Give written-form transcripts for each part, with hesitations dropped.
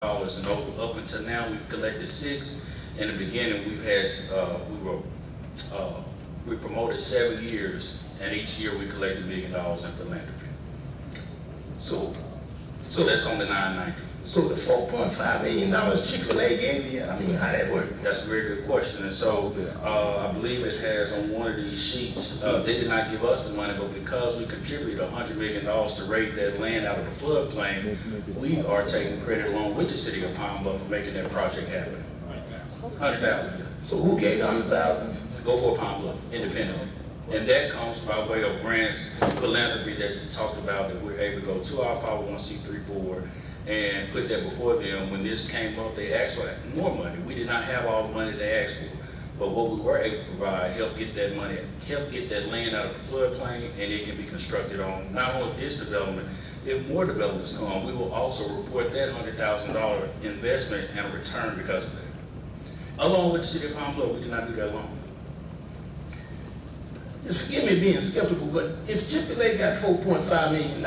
dollars, and up until now we've collected 6. In the beginning, we've had we promoted 7 years, and each year we collected $1 million in philanthropy. So that's on the 990. So the $4.5 million Chick-fil-A gave you, I mean, how that works? That's a very good question. And so I believe it has on one of these sheets, they did not give us the money, but because we contributed $100 million to raise that land out of the floodplain, we are taking credit along with the city of Pine Bluff for making that project happen. 100,000. Yeah. So who gave $100,000? Go for Pine Bluff, independently. And that comes by way of grants, philanthropy that you talked about, that we're able to go to our 501c3 board and put that before them. When this came up, they asked for more money. We did not have all the money they asked for. But what we were able to provide helped get that money, help get that land out of the floodplain, and it can be constructed on not only this development. If more developments come, we will also report that $100,000 investment and a return because of that. Along with the city of Pine Bluff, we did not do that alone. Just forgive me being skeptical, but if Chick-fil-A got $4.5 million,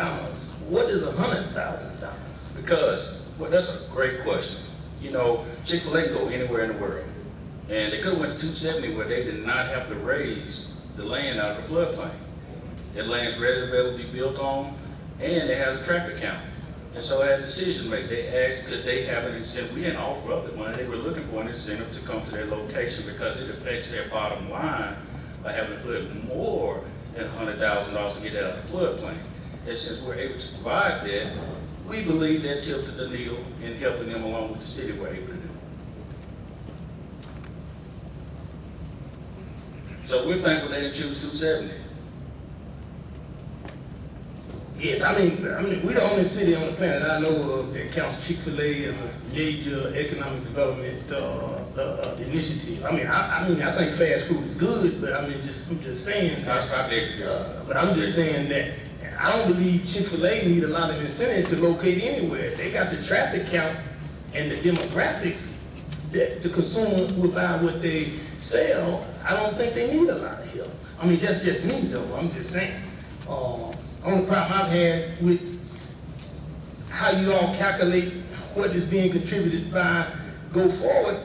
what is $100,000? Because, well, that's a great question. You know, Chick-fil-A can go anywhere in the world. And they could have went to 270 where they did not have to raise the land out of the floodplain. That land's ready to be built on, and it has a traffic count. And so they had a decision to make. They asked, could they have an incentive? We didn't offer up the money. They were looking for an incentive to come to their location because it affects their bottom line by having to put more than $100,000 to get out of the floodplain. And since we're able to provide that, we believe that tilted the needle in helping them along with the city we're able to do. So we're thankful they didn't choose 270. Yes, I mean, we're the only city on the planet I know of that counts Chick-fil-A as a major economic development initiative. I think fast food is good, but I'm just saying. That's probably but I'm just saying that I don't believe Chick-fil-A need a lot of incentive to locate anywhere. They got the traffic count and the demographics that the consumer will buy what they sell. I don't think they need a lot of help. I mean, that's just me though. I'm just saying. Only problem I've had with how you all calculate what is being contributed by go forward,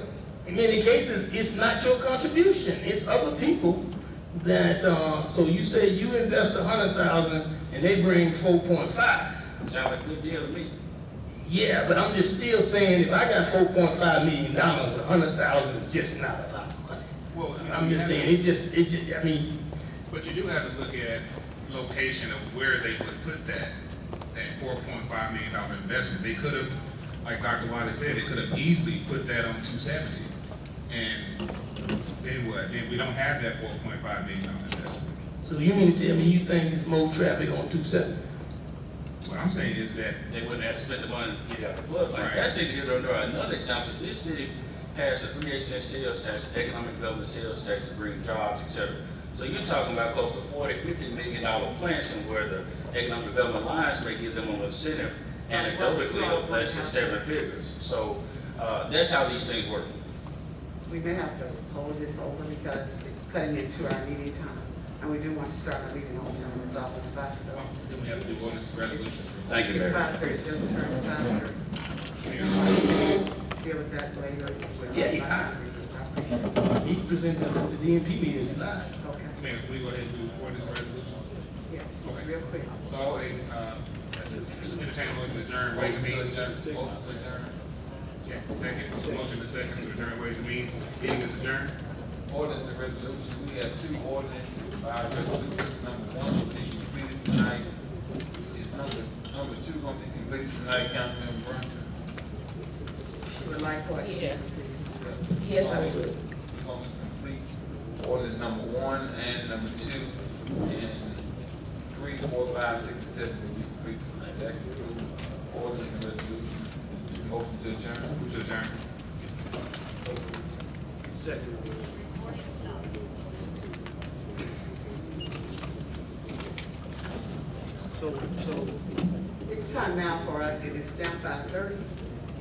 in many cases, it's not your contribution. It's other people that, so you say you invest $100,000 and they bring 4.5. sounds like a good deal to me. Yeah, but I'm just still saying if I got $4.5 million, $100,000 is just not a lot of money. Well, I'm just saying, I mean. But you do have to look at location of where they would put that $4.5 million investment. They could have, like Dr. Wiley said, they could have easily put that on 270. And then what? Then we don't have that $4.5 million investment. So you mean to tell me you think there's more traffic on 270? What I'm saying is that They wouldn't have to spend the money to get out of the floodplain. Right. That's neither here nor there. Another example is this city passed a 3/8 sales tax, economic development sales tax to bring jobs, etc. So you're talking about close to $40–50 million plants, and where the Economic Development Alliance may give them an incentive anecdotally of less than 7 figures. So that's how these things work. We may have to hold this over because it's cutting into our meeting time. And we do want to start our meeting on time. It's almost 5:30. then we have to do ordinance resolution. Thank you, It's Mayor. 5:30, just turned 5:30. Deal with that later. Yeah, he presented at the DNP meeting live. Okay, Mayor, can we go ahead and do ordinance resolutions? yes, Okay. real quick. So I'll entertain a motion to adjourn Ways and Means. Yeah, second. Motion to second to adjourn Ways and Means. Meeting is adjourned. Ordinance and resolution, we have 2 ordinances by resolutions. Number 1 will be completed tonight. Is number 2 going to be completed tonight, Councilmember Brunson? You would like for it? Yes. Yes, I would. We're going to complete ordinance number 1 and number 2, and 3, 4, 5, 6, and 7 will be completed tonight. That concludes ordinance and resolution. Motion to adjourn. Move to adjourn. It's time now for us, it is now 5:30.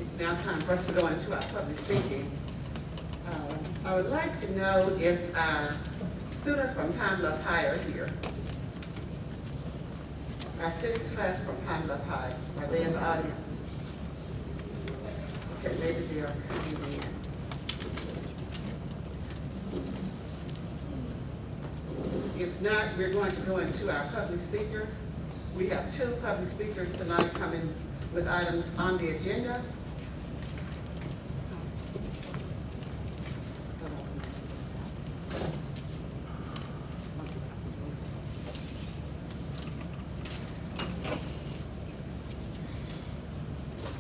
It's now time for us to go into our public speaking. I would like to know if our students from Pine Bluff High are here. Our civics class from Pine Bluff High, are they in the audience? Okay, maybe they are coming in. If not, we're going to go into our public speakers. We have 2 public speakers tonight coming with items on the agenda.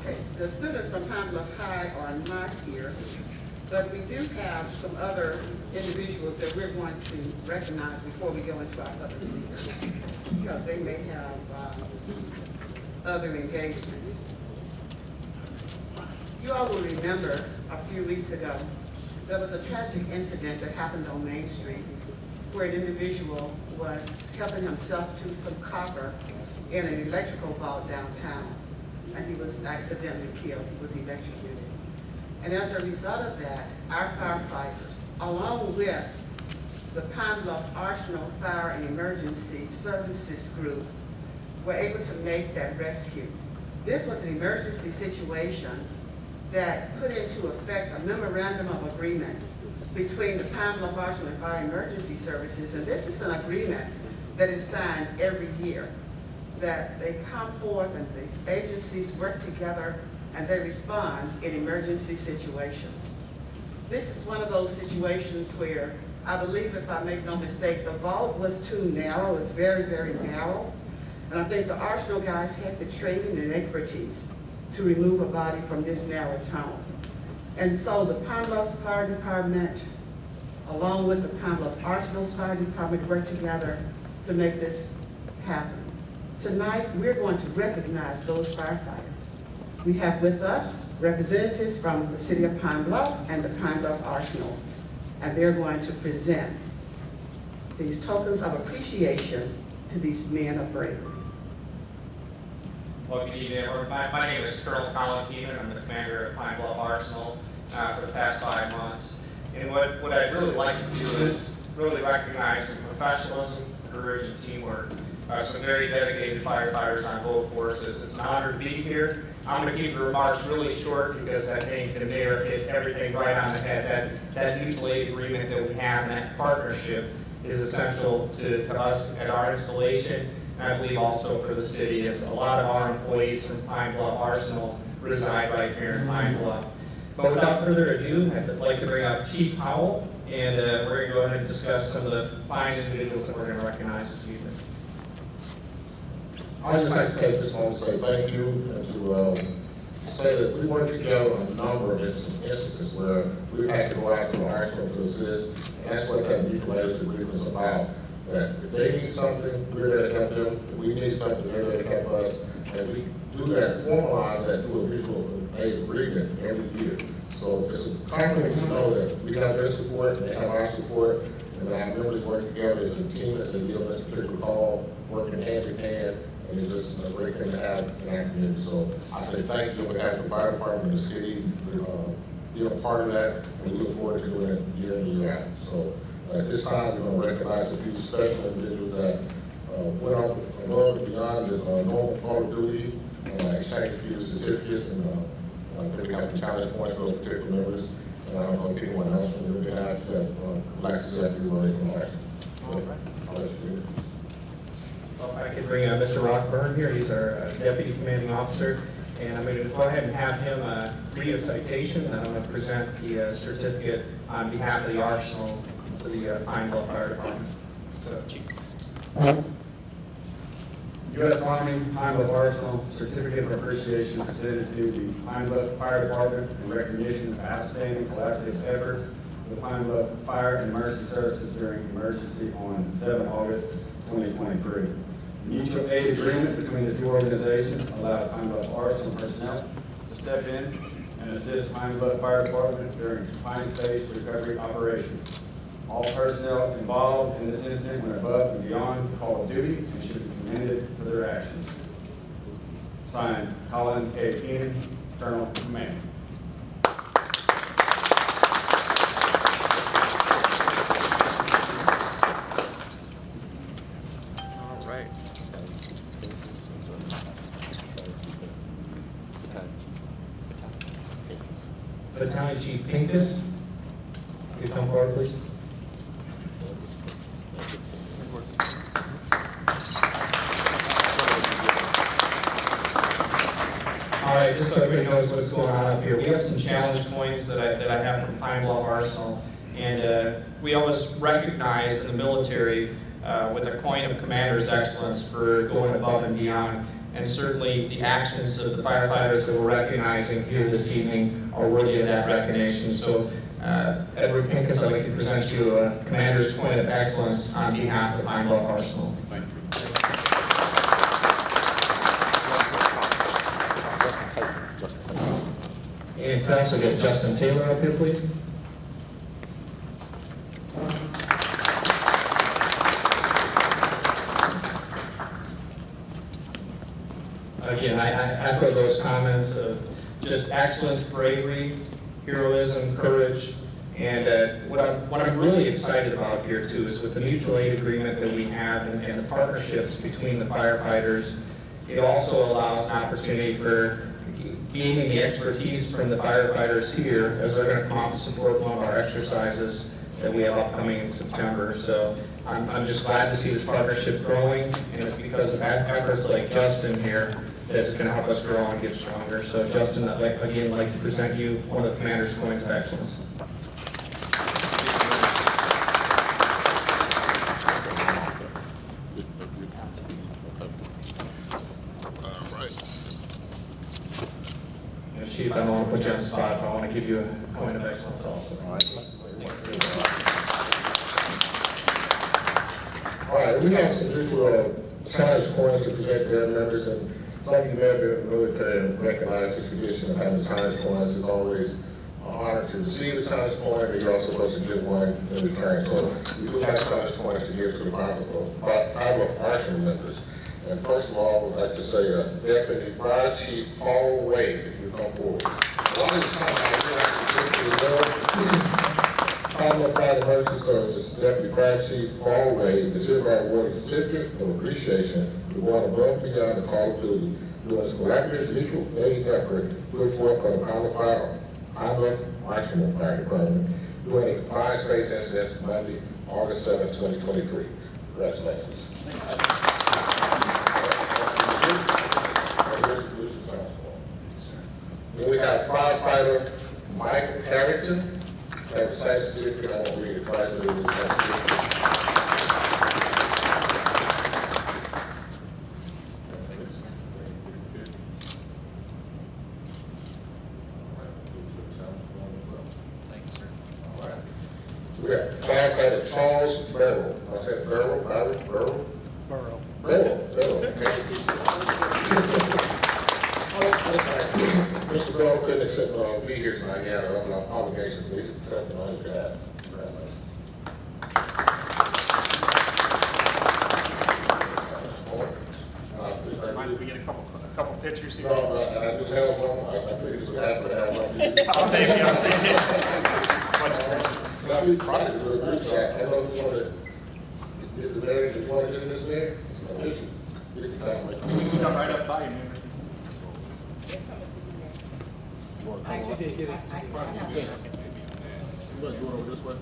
Okay, the students from Pine Bluff High are not here, but we do have some other individuals that we're going to recognize before we go into our public speakers, because they may have other engagements. You all will remember a few weeks ago, there was a tragic incident that happened on Main Street where an individual was helping himself to some copper in an electrical vault downtown, and he was accidentally killed. He was electrocuted. And as a result of that, our firefighters, along with the Pine Bluff Arsenal Fire and Emergency Services Group, were able to make that rescue. This was an emergency situation that put into effect a memorandum of agreement between the Pine Bluff Arsenal and Fire Emergency Services, and this is an agreement that is signed every year, that they come forth and these agencies work together and they respond in emergency situations. This is one of those situations where I believe, if I make no mistake, the vault was too narrow. It was very, very narrow. And I think the Arsenal guys had the training and expertise to remove a body from this narrow tunnel. And so the Pine Bluff Fire Department, along with the Pine Bluff Arsenal's Fire Department, worked together to make this happen. Tonight, we're going to recognize those firefighters. We have with us representatives from the city of Pine Bluff and the Pine Bluff Arsenal, and they're going to present these tokens of appreciation to these men of bravery. Well, good evening, everyone. My name is Colonel Colin Keeman. I'm the commander of Pine Bluff Arsenal for the past 5 months. And what I'd really like to do is really recognize some professionalism, courage, and teamwork. Some very dedicated firefighters on both forces. It's an honor to be here. I'm going to keep the remarks really short because I think the mayor hit everything right on the head. That mutual aid agreement that we have and that partnership is essential to us at our installation, and I believe also for the city, as a lot of our employees from Pine Bluff Arsenal reside right here in Pine Bluff. But without further ado, I'd like to bring up Chief Howell, and we're going to go ahead and discuss some of the fine individuals that we're going to recognize this evening. I'd just like to take this moment to say thank you and to say that we work together on a number of instances where we had to go out to our Arsenal to assist, and that's what that mutual aid agreement is about. That if they need something, we're there to help them. If we need something, they're there to help us. And we do that, formalize that through a mutual aid agreement every year. So it's a compliment to know that we have their support and they have our support, and that our members work together as a team, as they give us a particular call, working hand in hand. And it's just a great thing to have in our community. So I say thank you on behalf of the fire department and the city for being a part of that, and we look forward to doing it year in, year out. So at this time, we're going to recognize a few special individuals that went on above and beyond the normal call of duty, exchanged a few certificates, and I think we have some challenge points for those particular members. And I'm going to pick one else on your behalf that would like to say a few words from our I'll let you. Well, if I could bring Mr. Rockburn here. He's our Deputy Commanding Officer, and I'm going to go ahead and have him read a citation, and I'm going to present the certificate on behalf of the Arsenal to the Pine Bluff Fire Department. So, Chief. U.S. Army Pine Bluff Arsenal Certificate of Appreciation presented to the Pine Bluff Fire Department in recognition of outstanding collaborative efforts of the Pine Bluff Fire and Emergency Services during emergency on 7 August 2023. The mutual aid agreement between the two organizations allowed Pine Bluff Arsenal personnel to step in and assist Pine Bluff Fire Department during confined space recovery operations. All personnel involved in this incident went above and beyond call of duty and should be commended for their actions. Signed, Colin K. Keenan, Colonel Commanding. All right. Battalion Chief Pincus. You come forward, please. All right, just so everybody knows what's going on up here, we have some challenge points that I have from Pine Bluff Arsenal, and we always recognize in the military with a coin of commander's excellence for going above and beyond, and certainly the actions of the firefighters that we're recognizing here this evening are worthy of that recognition. So, Edward Pincus, I'd like to present you a commander's coin of excellence on behalf of Pine Bluff Arsenal. Thank you. And if also get Justin Taylor up here, please. Again, I echo those comments of just excellence, bravery, heroism, courage, and what I'm really excited about here too is with the mutual aid agreement that we have and the partnerships between the firefighters, it also allows an opportunity for gaining the expertise from the firefighters here as they're going to come out to support one of our exercises that we have upcoming in September. So I'm just glad to see this partnership growing, and it's because of efforts like Justin here that's going to help us grow and get stronger. So Justin, I'd like to present you one of the Commander's Coins of Excellence. Chief, I don't want to put you on the spot, but I want to give you a coin of excellence also. All right, we have some mutual challenge coins to present to our members, and some of you may have been in the military and recognize this tradition of having challenge coins. It's always an honor to receive a challenge coin, and you're also supposed to give one in return. So we do have challenge coins to give to the Bible Arsenal members. And first of all, I would like to say Deputy Fire Chief Paul Wade, if you come forward. While he's coming out here, Commonwealth Fire Emergency Services Deputy Fire Chief Paul Wade is hereby awarded a certificate of appreciation for going above and beyond the call of duty during this collaborative mutual aid effort put forth by the Commonwealth Arsenal Fire Department during the Fire Space Incidents Monday, August 7, 2023. Congratulations. Then we have firefighter Mike Harrington. They have a site certificate. I won't read it twice, but it was a site certificate. All right. We have firefighter Charles Burrow. I said Burrow. Mr. Burrow couldn't accept, be here tonight. He had other obligations, but he's accepting on his behalf. Mind if we get a couple pictures here? No, but I do have one. I figured it would happen to have one. I'll take it. Now, we tried to do a group shot. I don't know if you want to get the marriage, if you want to get in this there. I'll let you. Get the family. Come right up by you, man. I actually did get it. You want to go over this way?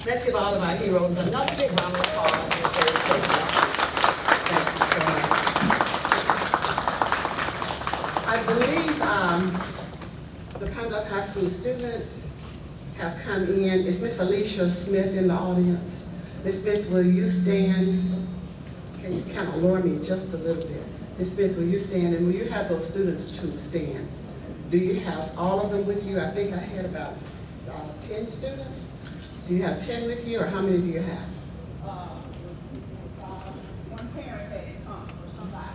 Let's give all of our heroes another big round of applause. The Pine Bluff High School students have come in. Is Miss Alicia Smith in the audience? Miss Smith, will you stand? Can you kind of lower me just a little bit? Miss Smith, will you stand, and will you have those students to stand? Do you have all of them with you? I think I had about 10 students. Do you have 10 with you, or how many do you have? One parent that had come or somebody.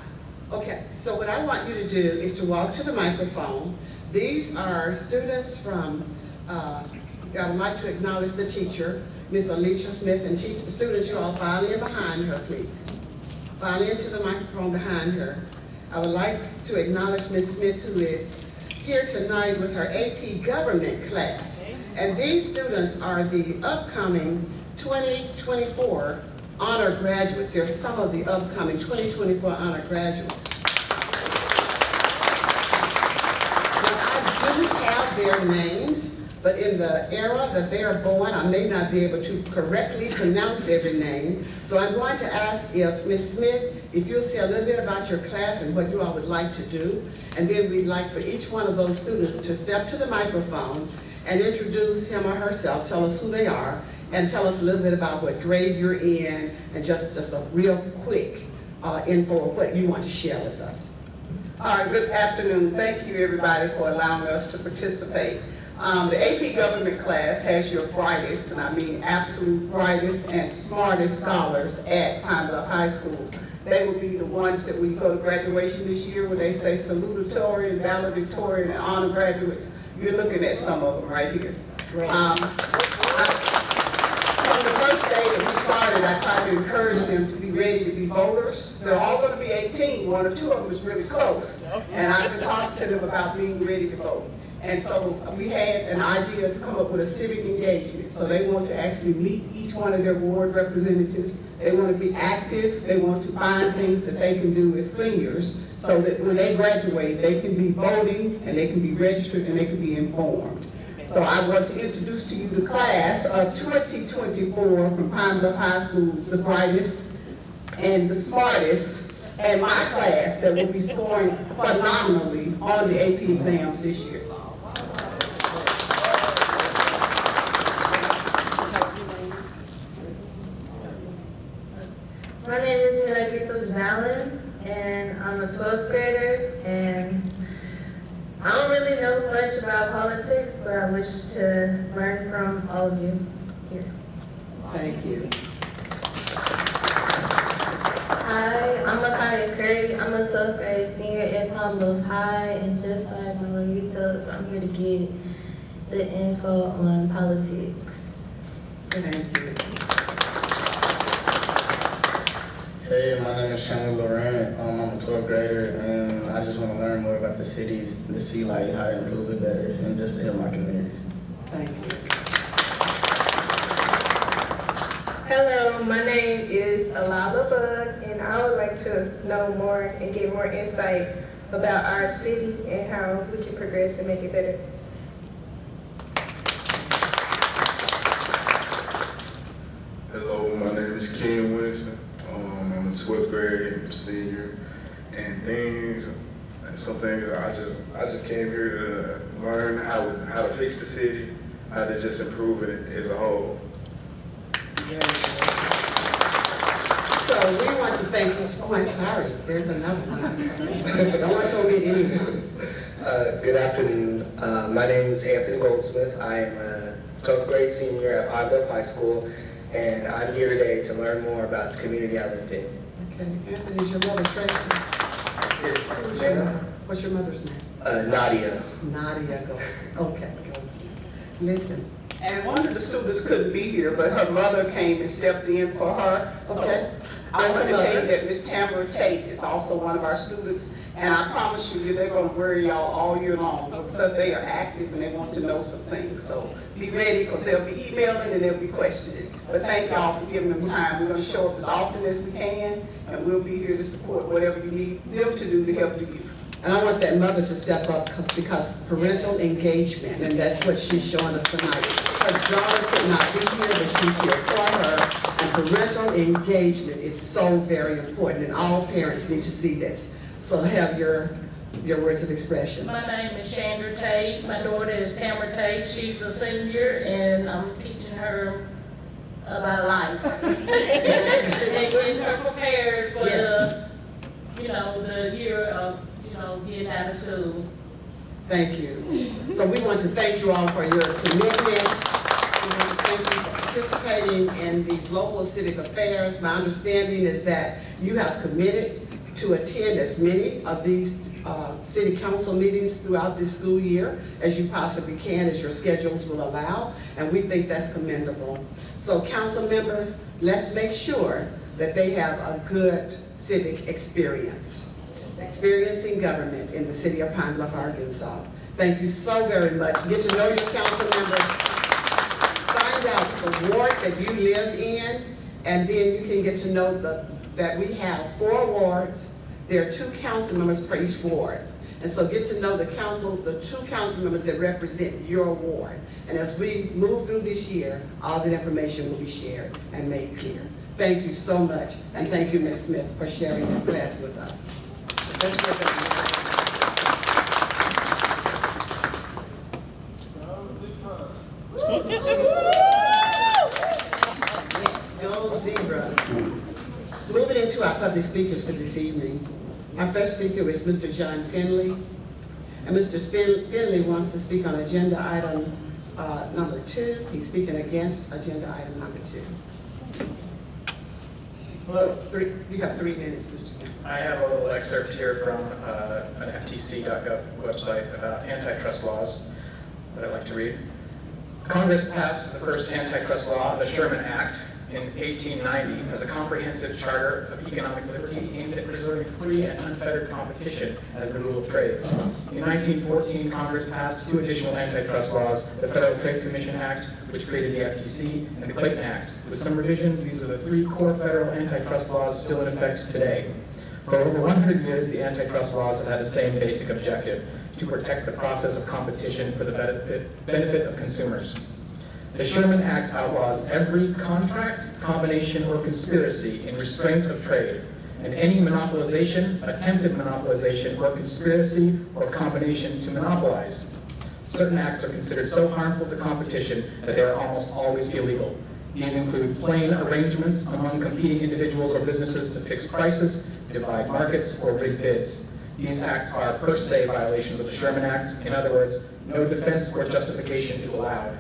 Okay, so what I want you to do is to walk to the microphone. These are students from, I would like to acknowledge the teacher, Ms. Alicia Smith, and students, you all file in behind her, please. File into the microphone behind her. I would like to acknowledge Ms. Smith, who is here tonight with her AP Government class. And these students are the upcoming 2024 honor graduates. They're some of the upcoming 2024 honor graduates. I do have their names, but in the era that they are born, I may not be able to correctly pronounce every name. So I'm going to ask if Ms. Smith, if you'll say a little bit about your class and what you all would like to do, and then we'd like for each one of those students to step to the microphone and introduce him or herself, tell us who they are, and tell us a little bit about what grade you're in, and just a real quick info of what you want to share with us. All right, good afternoon. Thank you, everybody, for allowing us to participate. The AP Government class has your brightest, and I mean absolute brightest and smartest scholars at Pine Bluff High School. They will be the ones that when you go to graduation this year, when they say salutatorian, valedictorian, and honor graduates, you're looking at some of them right here. Great. From the first day that we started, I tried to encourage them to be ready to be voters. They're all going to be 18. One or two of them is really close. And I've been talking to them about being ready to vote. And so we had an idea to come up with a civic engagement. So they want to actually meet each one of their ward representatives. They want to be active. They want to find things that they can do as seniors so that when they graduate, they can be voting and they can be registered and they can be informed. So I want to introduce to you the class of 2024 from Pine Bluff High School, the brightest and the smartest, and my class that will be scoring phenomenally on the AP exams this year. My name is Milagritos Valen, and I'm a 12th grader, and I don't really know much about politics, but I wish to learn from all of you here. Thank you. Hi, I'm Makaya Curry. I'm a 12th grade senior at Pine Bluff High, and just like Milagritos, I'm here to get the info on politics. Thank you. Hey, my name is Shannon Laurent. I'm a 12th grader, and I just want to learn more about the city to see like how to improve it better and just to help my community. Thank you. Hello, my name is Alala Bug, and I would like to know more and get more insight about our city and how we can progress and make it better. Hello, my name is Ken Winston. I'm a 12th grade senior, and some things I just came here to learn how to fix the city, how to just improve it as a whole. So we want to thank you. Oh, I'm sorry. There's another one. I'm sorry. Don't want to omit anyone. Good afternoon. My name is Anthony Goldsmith. I am a 12th grade senior at Pine Bluff High School, and I'm here today to learn more about the community I live in. Okay, Anthony, is your mother Tracy? Yes. What's your mother's name? Nadia. Nadia Goldsmith. Okay, Goldsmith. Listen. And one of the students couldn't be here, but her mother came and stepped in for her. Okay. I want to tell you that Miss Tamara Tate is also one of our students, and I promise you, they're going to worry y'all all year long because they are active and they want to know some things. So be ready because they'll be emailing and they'll be questioning. But thank y'all for giving them time. We're going to show up as often as we can, and we'll be here to support whatever you need them to do to help the youth. And I want that mother to step up because parental engagement, and that's what she's showing us tonight. Her daughter could not be here, but she's here for her. And parental engagement is so very important, and all parents need to see this. So have your your words of expression. My name is Chandra Tate. My daughter is Tamara Tate. She's a senior, and I'm teaching her about life. And getting her prepared for the year of, getting out of school. Thank you. So we want to thank you all for your commitment. We want to thank you for participating in these local civic affairs. My understanding is that you have committed to attend as many of these city council meetings throughout this school year as you possibly can, as your schedules will allow, and we think that's commendable. So council members, let's make sure that they have a good civic experiencing government in the city of Pine Bluff, Arkansas. Thank you so very much. Get to know your council members. Find out the ward that you live in, and then you can get to know that we have 4 wards. There are 2 council members per each ward. And so get to know the 2 council members that represent your ward. And as we move through this year, all that information will be shared and made clear. Thank you so much, and thank you, Ms. Smith, for sharing this class with us. Let's give them a round. Yes, go Zebras. Moving into our public speakers for this evening. Our first speaker is Mr. John Finley. And Mr. Finley wants to speak on agenda item number 2. He's speaking against agenda item number 2. You have 3 minutes, Mr. Finley. I have a little excerpt here from an ftc.gov website about antitrust laws that I'd like to read. Congress passed the first antitrust law, the Sherman Act, in 1890 as a comprehensive charter of economic liberty aimed at preserving free and unfettered competition as the rule of trade. In 1914, Congress passed 2 additional antitrust laws, the Federal Trade Commission Act, which created the FTC, and the Clayton Act. With some revisions, these are the 3 core federal antitrust laws still in effect today. For over 100 years, the antitrust laws have had the same basic objective, to protect the process of competition for the benefit of consumers. The Sherman Act outlaws every contract, combination, or conspiracy in restraint of trade, and any monopolization, attempted monopolization, or conspiracy or combination to monopolize. Certain acts are considered so harmful to competition that they are almost always illegal. These include plain arrangements among competing individuals or businesses to fix prices, divide markets, or rig bids. These acts are per se violations of the Sherman Act. In other words, no defense or justification is allowed.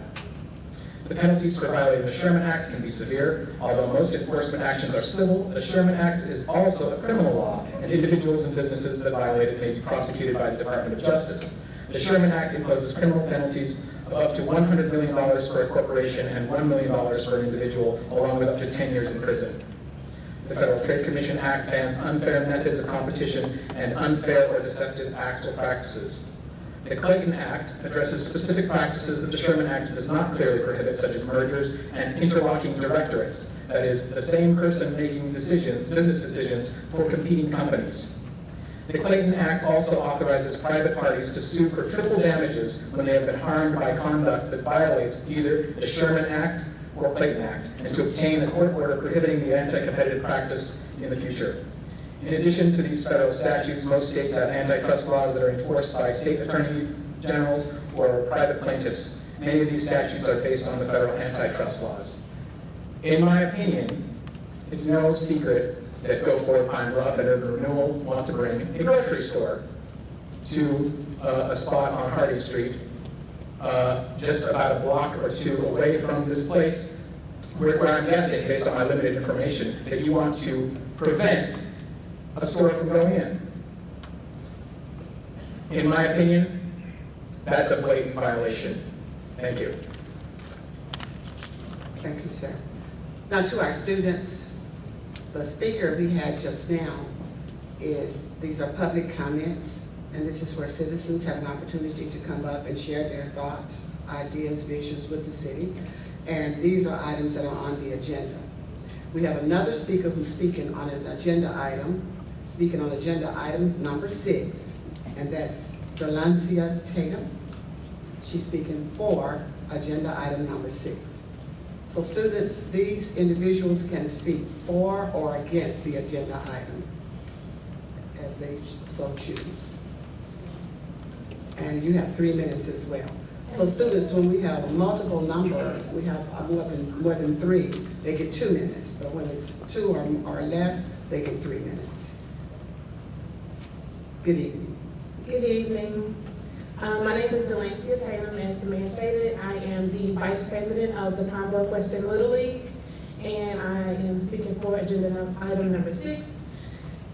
The penalties for violating the Sherman Act can be severe. Although most enforcement actions are civil, the Sherman Act is also a criminal law, and individuals and businesses that violate it may be prosecuted by the Department of Justice. The Sherman Act imposes criminal penalties of up to $100 million for a corporation and $1 million for an individual, along with up to 10 years in prison. The Federal Trade Commission Act bans unfair methods of competition and unfair or deceptive acts or practices. The Clayton Act addresses specific practices that the Sherman Act does not clearly prohibit, such as mergers and interlocking directorates, that is, the same person making business decisions for competing companies. The Clayton Act also authorizes private parties to sue for triple damages when they have been harmed by conduct that violates either the Sherman Act or Clayton Act, and to obtain a court order prohibiting the anti-competitive practice in the future. In addition to these federal statutes, most states have antitrust laws that are enforced by state attorney generals or private plaintiffs. Many of these statutes are based on the federal antitrust laws. In my opinion, it's no secret that Go Forward Pine Bluff and Urban Renewal want to bring a grocery store to a spot on Harding Street, just about a block or 2 away from this place, where I'm guessing, based on my limited information, that you want to prevent a store from going in. In my opinion, that's a blatant violation. Thank you. Thank you, sir. Now to our students, the speaker we had just now these are public comments, and this is where citizens have an opportunity to come up and share their thoughts, ideas, visions with the city, and these are items that are on the agenda. We have another speaker who's speaking on an agenda item, number 6, and that's Delancia Tatum. She's speaking for agenda item number 6. So students, these individuals can speak for or against the agenda item as they so choose. and you have 3 minutes as well. So students, when we have a multiple number, we have more than 3, they get 2 minutes. But when it's 2 or less, they get 3 minutes. Good evening. Good evening. My name is Delancia Taylor, and as the mayor stated, I am the vice president of the Pine Bluff Western Little League, and I am speaking for agenda item number 6.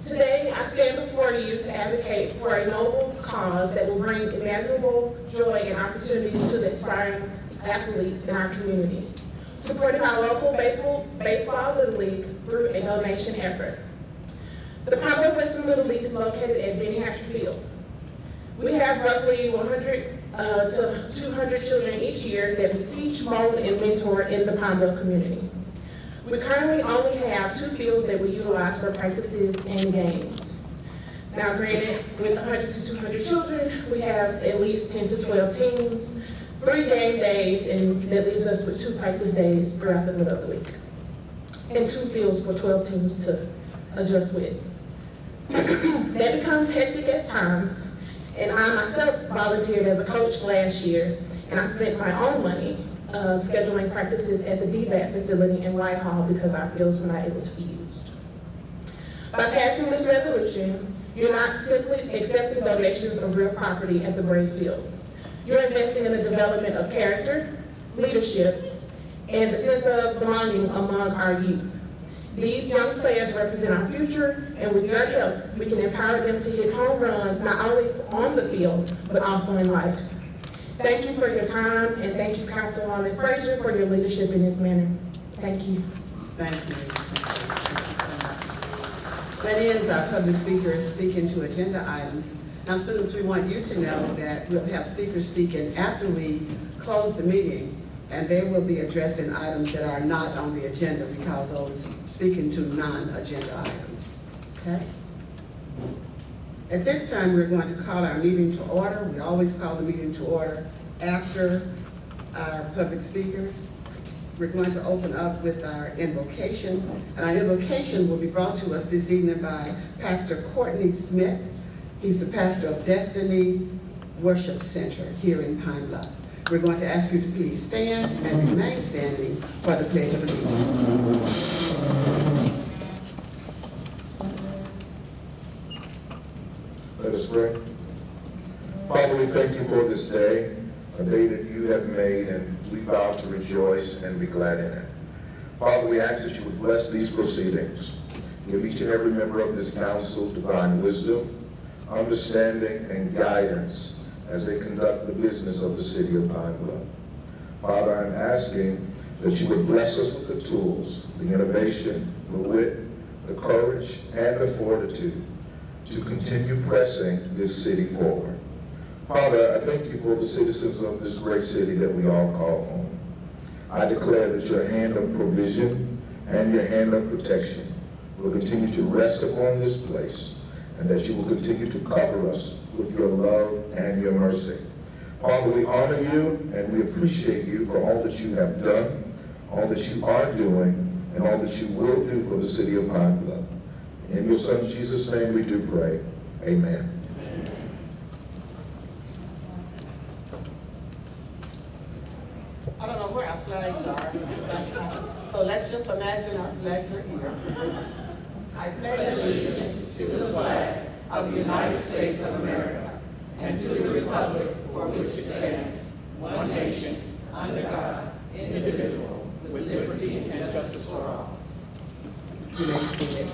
Today, I stand before you to advocate for a noble cause that will bring immeasurable joy and opportunities to the aspiring athletes in our community, supporting our local baseball Little League through a donation effort. The Pine Bluff Western Little League is located at Benny Hatcher Field. We have roughly 100 to 200 children each year that we teach, mold, and mentor in the Pine Bluff community. We currently only have 2 fields that we utilize for practices and games. Now granted, with 100 to 200 children, we have at least 10 to 12 teams, 3 game days, and that leaves us with 2 practice days throughout the middle of the week. And 2 fields for 12 teams to adjust with. That becomes hectic at times, and I myself volunteered as a coach last year, and I spent my own money scheduling practices at the DBAT facility in Whitehall because our fields were not able to be used. By passing this resolution, you're not simply accepting donations of real property at the Brave Field. You're investing in the development of character, leadership, and the sense of belonging among our youth. These young players represent our future, and with your help, we can empower them to hit home runs not only on the field, but also in life. Thank you for your time, and thank you, Councilwoman Frazier, for your leadership in this manner. Thank you. Thank you. Thank you so much. That ends our public speakers speaking to agenda items. Now, students, we want you to know that we'll have speakers speaking after we close the meeting, and they will be addressing items that are not on the agenda. We call those speaking to non-agenda items. Okay? At this time, we're going to call our meeting to order. We always call the meeting to order after our public speakers. We're going to open up with our invocation, and our invocation will be brought to us this evening by Pastor Courtney Smith. He's the pastor of Destiny Worship Center here in Pine Bluff. We're going to ask you to please stand and remain standing for the Pledge of Allegiance. Let us pray. Father, we thank you for this day, a day that you have made, and we vow to rejoice and be glad in it. Father, we ask that you would bless these proceedings. Give each and every member of this council divine wisdom, understanding, and guidance as they conduct the business of the city of Pine Bluff. Father, I'm asking that you would bless us with the tools, the innovation, the wit, the courage, and the fortitude to continue pressing this city forward. Father, I thank you for the citizens of this great city that we all call home. I declare that your hand of provision and your hand of protection will continue to rest upon this place, and that you will continue to cover us with your love and your mercy. Father, we honor you and we appreciate you for all that you have done, all that you are doing, and all that you will do for the city of Pine Bluff. In your son Jesus' name we do pray. Amen. I don't know where our flags are, so let's just imagine our flags are here. I pledge allegiance to the flag of the United States of America and to the republic for which it stands, one nation, under God, indivisible, with liberty and justice for all. You may be seated.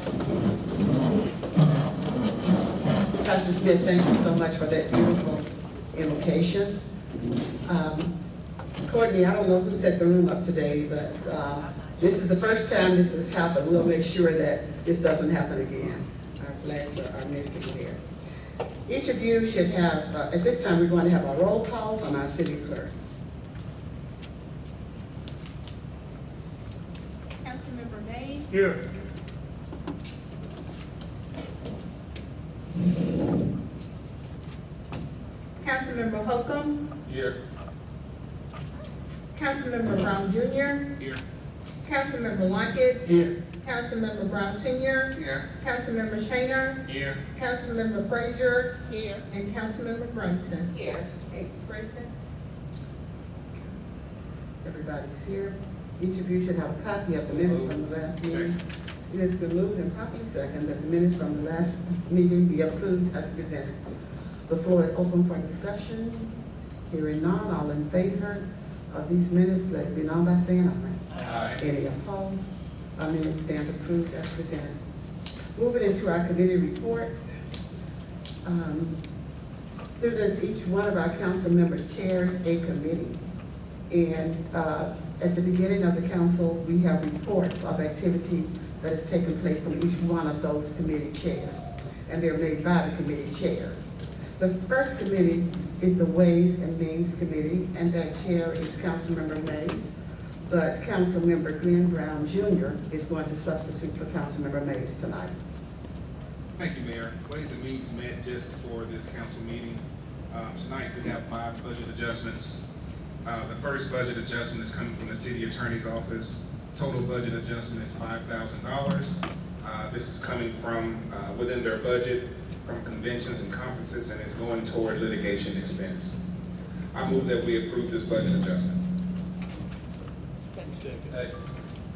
Pastor Smith, thank you so much for that beautiful invocation. Courtney, I don't know who set the room up today, but this is the first time this has happened. We'll make sure that this doesn't happen again. Our flags are missing there. Each of you should have, at this time, we're going to have a roll call from our city clerk. Councilmember Mays. Here. Councilmember Holcomb. Here. Councilmember Brown Jr. Here. Councilmember Lockett. Here. Councilmember Brown Senior. Here. Councilmember Shainer. Here. Councilmember Frazier. Here. And Councilmember Brunson. Here. Okay, present. Everybody's here. Each of you should have a copy of the minutes from the last meeting. It has been moved and properly second that the minutes from the last meeting be approved as presented. The floor is open for discussion. Hearing none, all in favor of these minutes, let it be known by saying aye. Aye. Any opposed? Our minutes stand approved as presented. Moving into our committee reports. Students, each one of our council members chairs a committee. And at the beginning of the council, we have reports of activity that has taken place from each one of those committee chairs. And they're made by the committee chairs. The first committee is the Ways and Means Committee, and that chair is Councilmember Mays. But Councilmember Glenn Brown Jr. is going to substitute for Councilmember Mays tonight. Thank you, Mayor. Ways and Means met just before this council meeting. Tonight we have 5 budget adjustments. The first budget adjustment is coming from the city attorney's office. Total budget adjustment is $5,000. This is coming from within their budget from conventions and conferences, and it's going toward litigation expense. I move that we approve this budget adjustment.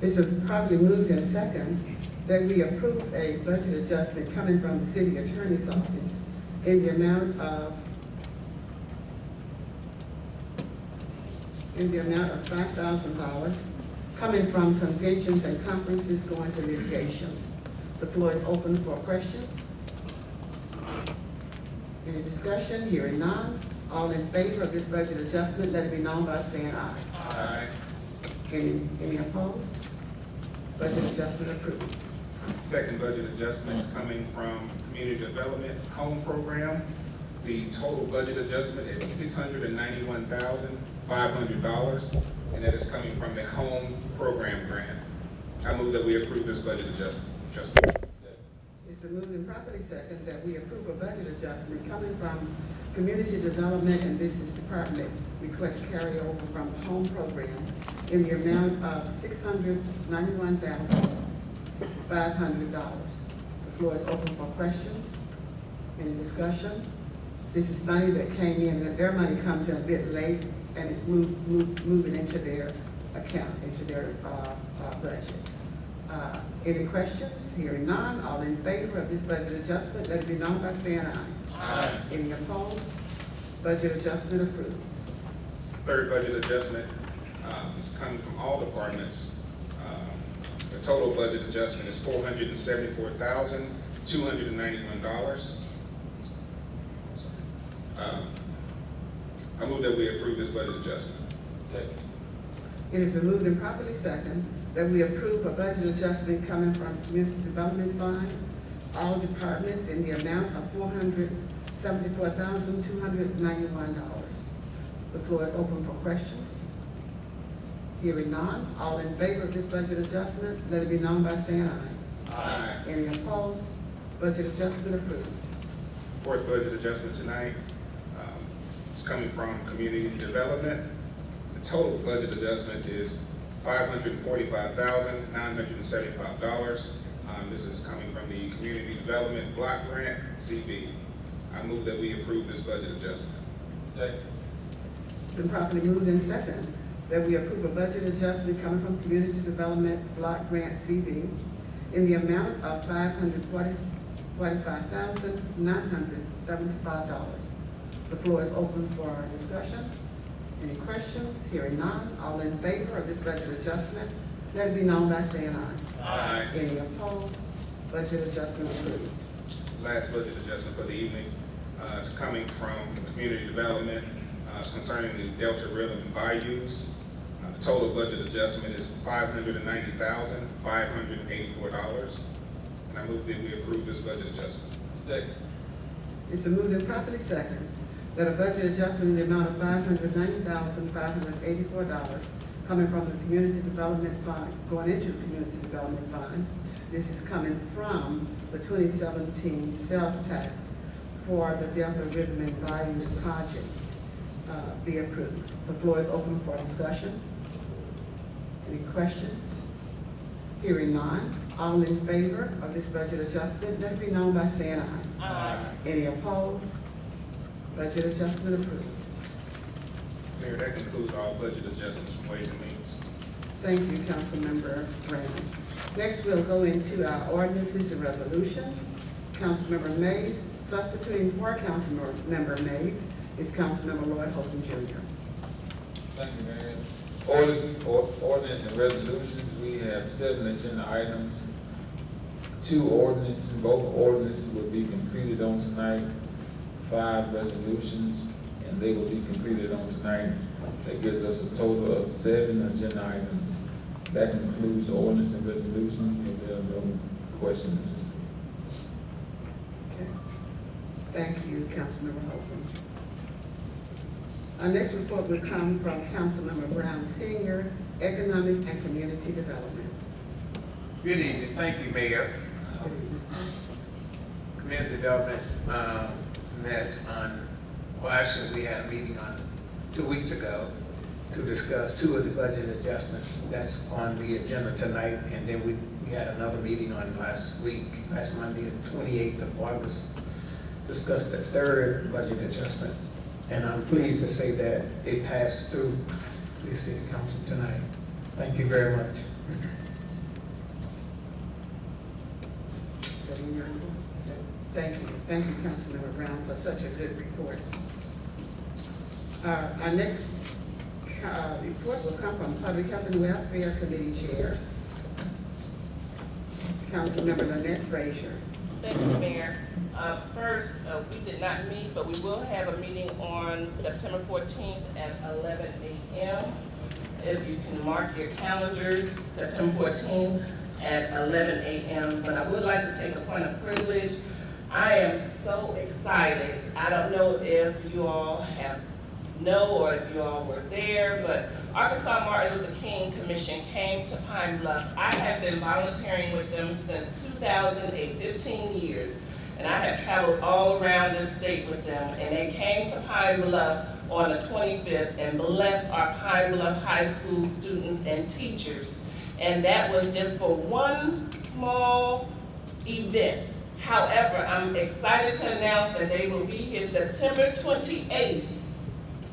It's been properly moved and second that we approve a budget adjustment coming from the city attorney's office in the amount of $5,000 coming from conventions and conferences going to litigation. The floor is open for questions. Any discussion? Hearing none. All in favor of this budget adjustment, let it be known by saying aye. Aye. Any opposed? Budget adjustment approved. Second budget adjustment is coming from Community Development Home Program. The total budget adjustment is $691,500, and that is coming from the Home Program Grant. I move that we approve this budget adjustment. It's been moved and properly second that we approve a budget adjustment coming from Community Development, and this is department request carryover from the Home Program in the amount of $691,500. The floor is open for questions. Any discussion? This is money that came in, and their money comes in a bit late, and it's moving into their account, into their budget. Any questions? Hearing none, all in favor of this budget adjustment, let it be known by saying aye. Aye. Any opposed? Budget adjustment approved. Third budget adjustment is coming from all departments. The total budget adjustment is $474,291. I move that we approve this budget adjustment. Second. It has been moved and properly second that we approve a budget adjustment coming from Community Development Fund, all departments in the amount of $474,291. The floor is open for questions. Hearing none, all in favor of this budget adjustment, let it be known by saying aye. Aye. Any opposed? Budget adjustment approved. Fourth budget adjustment tonight is coming from Community Development. The total budget adjustment is $545,975. This is coming from the Community Development Block Grant, CV. I move that we approve this budget adjustment. Second. It's been properly moved and second that we approve a budget adjustment coming from Community Development Block Grant CV in the amount of $545,975. The floor is open for discussion. Any questions? Hearing none, all in favor of this budget adjustment, let it be known by saying aye. Aye. Any opposed? Budget adjustment approved. Last budget adjustment for the evening is coming from Community Development. It's concerning the Delta Rhythm and Bayous. The total budget adjustment is $590,584. And I move that we approve this budget adjustment. Second. It's been moved and properly second that a budget adjustment in the amount of $590,584 coming from the Community Development Fund, going into the Community Development Fund. This is coming from the 2017 sales tax for the Delta Rhythm and Bayous project be approved. The floor is open for discussion. Any questions? Hearing none, All in favor of this budget adjustment, let it be known by saying aye. Aye. Any opposed? Budget adjustment approved. Mayor, that concludes all budget adjustments from Ways and Means. Thank you, Councilmember Brown. Next, we'll go into our ordinances and resolutions. Councilmember Mays, substituting for Councilmember Mays is Councilmember Lloyd Holcomb Jr. Thank you, Mayor. Ordinance and resolutions, we have 7 agenda items. 2 ordinances, both ordinances will be completed on tonight. 5 resolutions, and they will be completed on tonight. That gives us a total of 7 agenda items. That concludes the ordinance and resolution. If there are no questions. Okay. Thank you, Councilmember Holcomb. Our next report will come from Councilmember Brown Sr., Economic and Community Development. Good evening. Thank you, Mayor. Community Development met on, well, actually, we had a meeting on 2 weeks ago to discuss 2 of the budget adjustments that's on the agenda tonight, and then we had another meeting on last Monday, the 28th of August, discussed the 3rd budget adjustment. And I'm pleased to say that it passed through the City Council tonight. Thank you very much. Thank you, Councilmember Brown, for such a good report. Our next report will come from Public Health and Welfare Committee Chair, Councilmember Lynette Frazier. Thank you, Mayor. First, we did not meet, but we will have a meeting on September 14th at 11 a.m. If you can mark your calendars, September 14th at 11 a.m. But I would like to take a point of privilege. I am so excited. I don't know if you all or if you all were there, but Arkansas Martin Luther King Commission came to Pine Bluff. I have been volunteering with them since 2008, 15 years, and I have traveled all around this state with them, and they came to Pine Bluff on the 25th and blessed our Pine Bluff High School students and teachers. And that was just for one small event. However, I'm excited to announce that they will be here September 28th.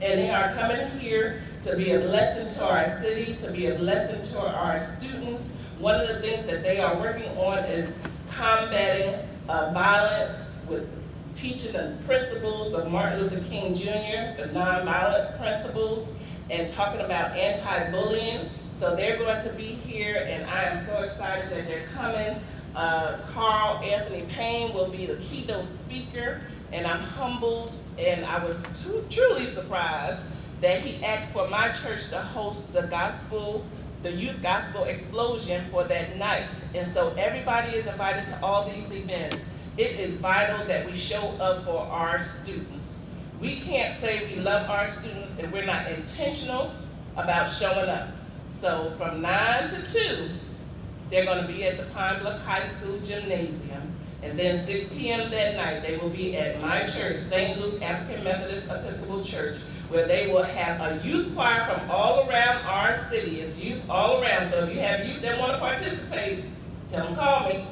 And they are coming here to be a blessing to our city, to be a blessing to our students. One of the things that they are working on is combating violence with teaching the principles of Martin Luther King Jr., the nonviolence principles, and talking about anti-bullying. So they're going to be here, and I am so excited that they're coming. Carl Anthony Payne will be the keynote speaker, and I'm humbled, and I was truly surprised that he asked for my church to host the youth gospel explosion for that night. And so everybody is invited to all these events. It is vital that we show up for our students. We can't say we love our students if we're not intentional about showing up. So from 9 to 2, they're going to be at the Pine Bluff High School Gymnasium. And then 6 p.m. that night, they will be at my church, St. Luke African Methodist Episcopal Church, where they will have a youth choir from all around our city. It's youth all around. So if you have youth that want to participate, tell them, call me.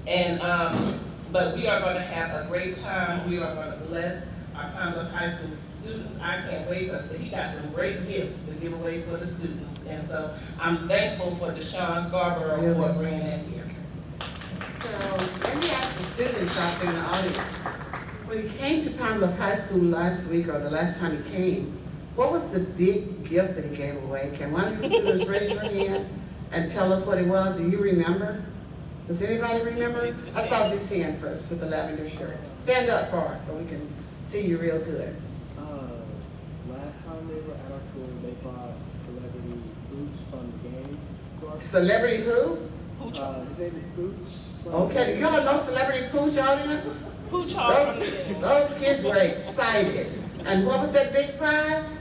And but we are going to have a great time. We are going to bless our Pine Bluff High School students. I can't wait because he got some great gifts to give away for the students. And so I'm thankful for Deshaun Scarborough for bringing that here. So let me ask the students out there in the audience. When he came to Pine Bluff High School last week, or the last time he came, what was the big gift that he gave away? Can one of the students raise your hand and tell us what it was? Do you remember? Does anybody remember? I saw this hand first with the lavender shirt. Stand up for us so we can see you real good. Last time they were at our school, they bought celebrity Pooch from the game. Celebrity who? His name is Pooch. Okay, you all know Celebrity Pooch, audience? Pooch those kids were excited. And what was that big prize?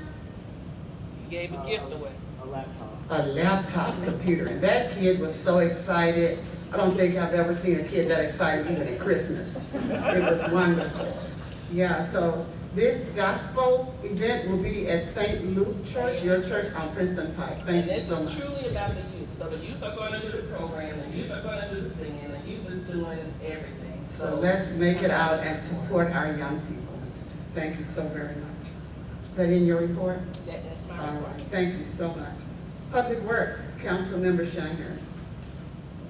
He gave a gift away. A laptop. A laptop computer. And that kid was so excited. I don't think I've ever seen a kid that excited even at Christmas. It was wonderful. Yeah, so this gospel event will be at St. Luke Church, your church on Princeton Pike. Thank you so much. And this is truly about the youth. So the youth are going to do the program, the youth are going to do the singing, So let's make it out and support our young people. Thank you so very much. Is that in your report? That's my All report. right, thank you so much. Public Works, Councilmember Shiner.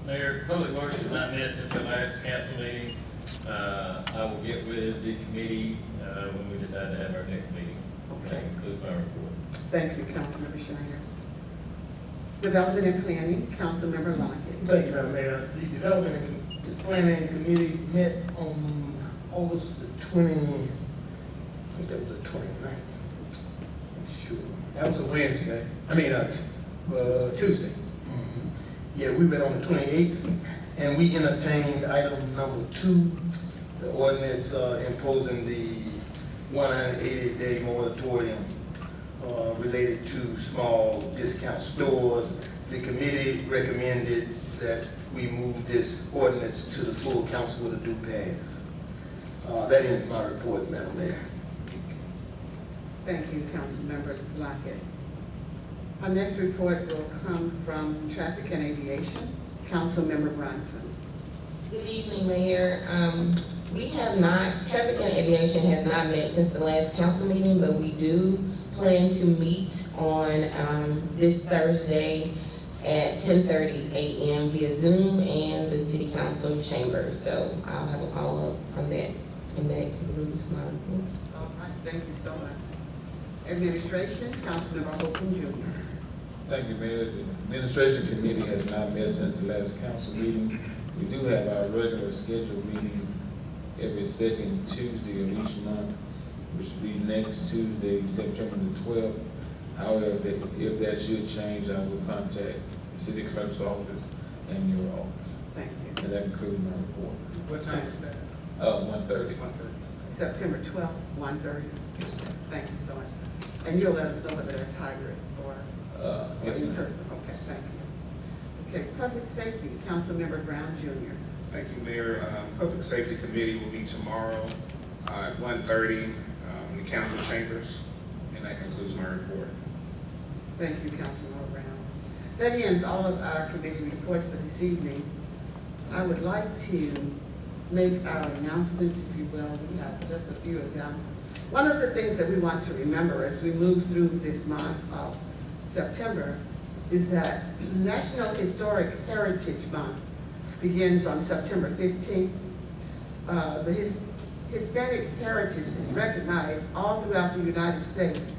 Mayor, Public Works has not met since the last council meeting. I will get with the committee when we decide to have our next meeting. That concludes my report. Thank you, Councilmember Shiner. Development and Planning, Councilmember Lockett. Thank you, Madam Mayor. The Development and Planning Committee met on August the 20, I think that was the 29th. Sure. That was a Wednesday, Tuesday. Yeah, we met on the 28th, and we entertained item number 2, the ordinance imposing the 180-day moratorium related to small discount stores. The committee recommended that we move this ordinance to the full council with a due pass. That ends my report, Madam Mayor. Thank you, Councilmember Lockett. Our next report will come from Traffic and Aviation, Councilmember Bronson. Good evening, Mayor. We have not, Traffic and Aviation has not met since the last council meeting, but we do plan to meet on this Thursday at 10:30 a.m. via Zoom and the City Council chamber. So I'll have a follow-up from that, and that concludes my report. All right, thank you so much. Administration, Councilmember Holcomb Jr. Thank you, Mayor. The Administration Committee has not met since the last council meeting. We do have our regular scheduled meeting every second Tuesday of each month, which will be next Tuesday, September the 12th. However, if that should change, I will contact the City Clerk's office and your office. Thank you. And that concludes my report. What time is that? 1:30. September 12th, 1:30. Thank you so much. And you'll let us know whether that's hybrid or Yes, in ma'am. person. Okay, thank you. Okay, Public Safety, Councilmember Brown Jr. Thank you, Mayor. Public Safety Committee will meet tomorrow at 1:30 in the council chambers, and that concludes my report. Thank you, Councilmember Brown. That ends all of our committee reports for this evening. I would like to make our announcements, if you will. We have just a few of them. One of the things that we want to remember as we move through this month of September is that National Historic Heritage Month begins on September 15th. The Hispanic heritage is recognized all throughout the United States,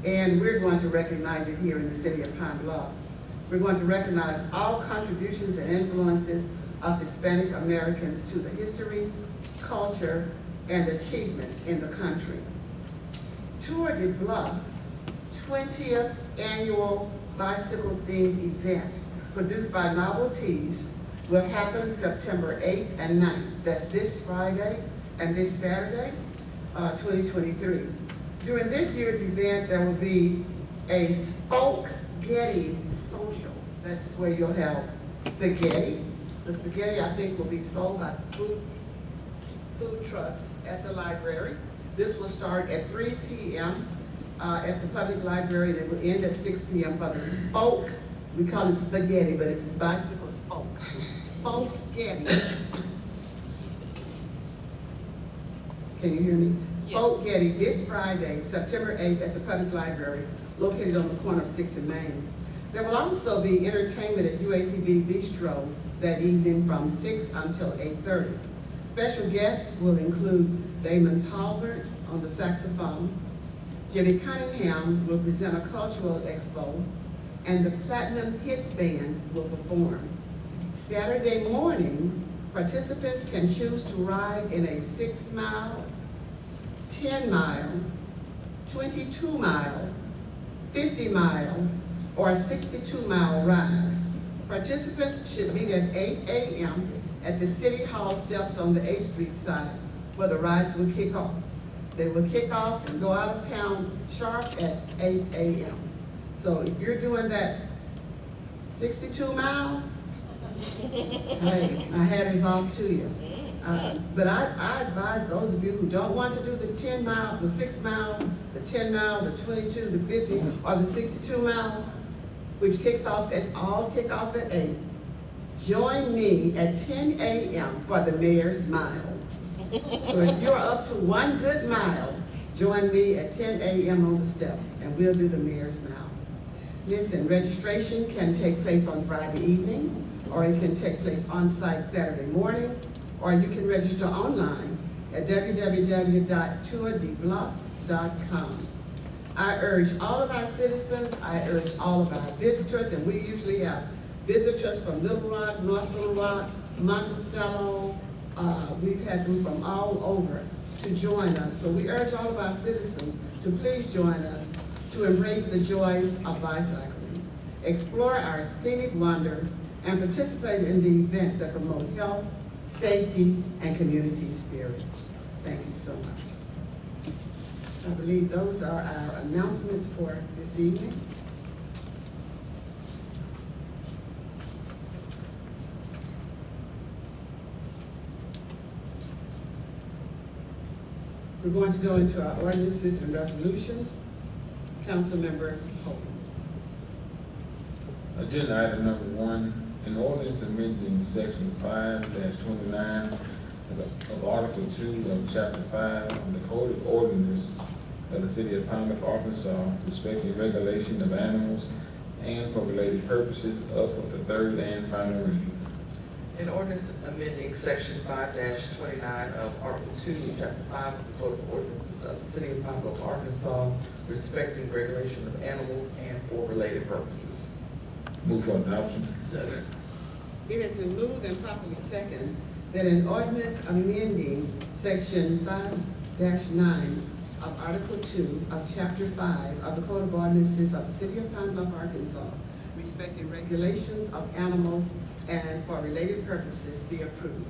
and we're going to recognize it here in the city of Pine Bluff. We're going to recognize all contributions and influences of Hispanic Americans to the history, culture, and achievements in the country. Tour de Bluff's 20th annual bicycle-themed event, produced by Novelties, will happen September 8th and 9th. That's this Friday and this Saturday, 2023. During this year's event, there will be a spaghetti social. That's where you'll have spaghetti. The spaghetti, I think, will be sold by food trucks at the library. This will start at 3 p.m. At the public library, and it will end at 6 p.m. for the spoke. We call it spaghetti, but it's bicycle spoke. Spaghetti. Can you hear me? Spaghetti this Friday, September 8th at the public library, located on the corner of 6th and Main. There will also be entertainment at UAPB Bistro that evening from 6 until 8:30. Special guests will include Damon Talbert on the saxophone, Jimmy Cunningham will present a cultural expo, and the Platinum Hits Band will perform. Saturday morning, participants can choose to ride in a 6-mile, 10-mile, 22-mile, 50-mile, or a 62-mile ride. Participants should meet at 8 a.m. at the City Hall steps on the 8th Street side, where the rides will kick off. They will kick off and go out of town sharp at 8 a.m. So if you're doing that 62-mile, hey, my hat is off to you. But I advise those of you who don't want to do the 10-mile, the 6-mile, the 10-mile, the 22, the 50, or the 62-mile, which kicks off at 8. Join me at 10 a.m. for the Mayor's Mile. So if you're up to 1 good mile, join me at 10 a.m. on the steps, and we'll do the mayor's mile. Listen, registration can take place on Friday evening, or it can take place on-site Saturday morning, or you can register online at www.tourdebluff.com. I urge all of our citizens, I urge all of our visitors, and we usually have visitors from Little Rock, North Little Rock, Monticello, we've had them from all over to join us. So we urge all of our citizens to please join us to embrace the joys of bicycling, explore our scenic wonders, and participate in the events that promote health, safety, and community spirit. Thank you so much. I believe those are our announcements for this evening. We're going to go into our ordinances and resolutions. Councilmember Holden. Agenda item number 1, an ordinance amending section 5-29 of Article 2 of Chapter 5 of the Code of Ordinance of the City of Pine Bluff, Arkansas, respecting regulation of animals and for related purposes up for the third and final reading. An ordinance amending section 5-29 of Article 2, Chapter 5 of the Code of Ordinances of the City of Pine Bluff, Arkansas, respecting regulation of animals and for related purposes. Move for adoption. Second. It has been moved and properly seconded that an ordinance amending section 5-9 of Article 2 of Chapter 5 of the Code of Ordinances of the City of Pine Bluff, Arkansas, respecting regulations of animals and for related purposes be approved.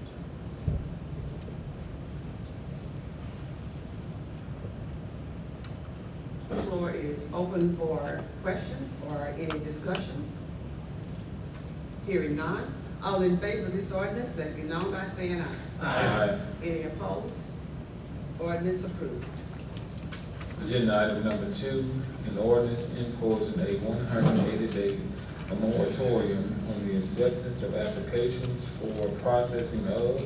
The floor is open for questions or any discussion. Hearing none, all in favor of this ordinance, let it be known by saying aye. Aye. Any opposed? Ordinance approved. Agenda item number 2, an ordinance imposing a 180-day moratorium on the acceptance of applications for processing of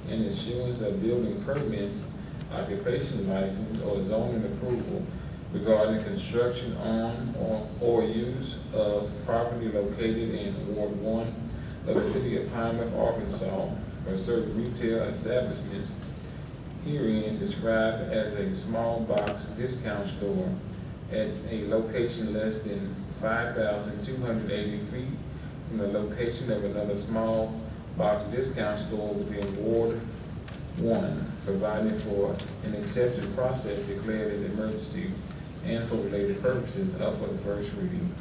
and issuance of building permits, occupation license, or zoning approval regarding construction on or use of property located in Ward 1 of the City of Pine Bluff, Arkansas, for certain retail establishments herein described as a small box discount store at a location less than 5,280 feet from the location of another small box discount store within Ward 1, providing for an exception process declared an emergency and for related purposes up for the first reading.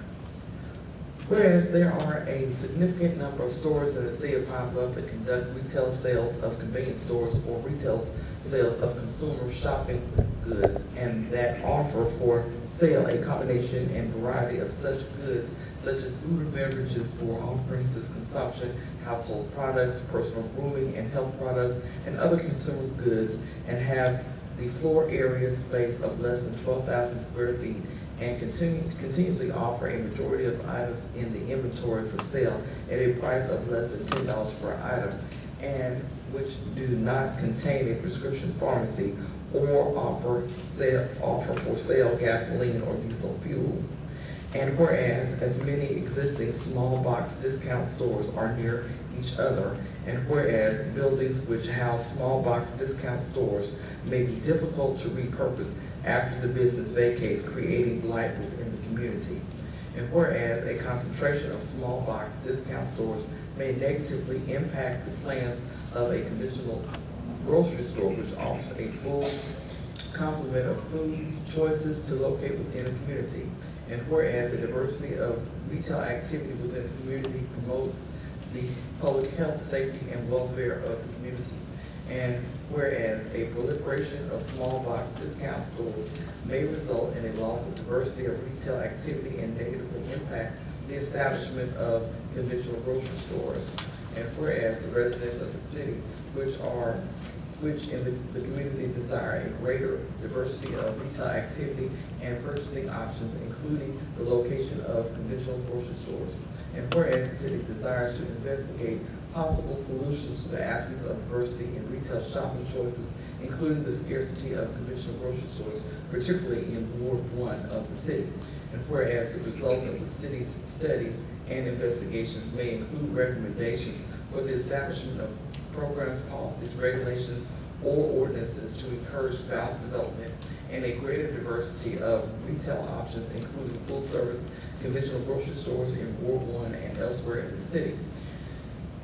Whereas there are a significant number of stores in the City of Pine Bluff that conduct retail sales of convenience stores or retail sales of consumer shopping goods, and that offer for sale a combination and variety of such goods such as food and beverages for off-premises consumption, household products, personal grooming and health products, and other consumer goods, and have the floor area space of less than 12,000 square feet, and continuously offer a majority of items in the inventory for sale at a price of less than $10 per item, and which do not contain a prescription pharmacy or offer for sale gasoline or diesel fuel. And whereas as many existing small box discount stores are near each other, and whereas buildings which house small box discount stores may be difficult to repurpose after the business vacates, creating blight within the community. And whereas a concentration of small box discount stores may negatively impact the plans of a conventional grocery store which offers a full complement of food choices to locate within a community. And whereas a diversity of retail activity within the community promotes the public health, safety, and welfare of the community. And whereas a proliferation of small box discount stores may result in a loss of diversity of retail activity and negatively impact the establishment of conventional grocery stores. And whereas the residents of the city, which in the community desire a greater diversity of retail activity and purchasing options, including the location of conventional grocery stores. And whereas the city desires to investigate possible solutions to the absence of diversity in retail shopping choices, including the scarcity of conventional grocery stores, particularly in Ward 1 of the city. And whereas the results of the city's studies and investigations may include recommendations for the establishment of programs, policies, regulations, or ordinances to encourage balanced development and a greater diversity of retail options, including full-service conventional grocery stores in Ward 1 and elsewhere in the city.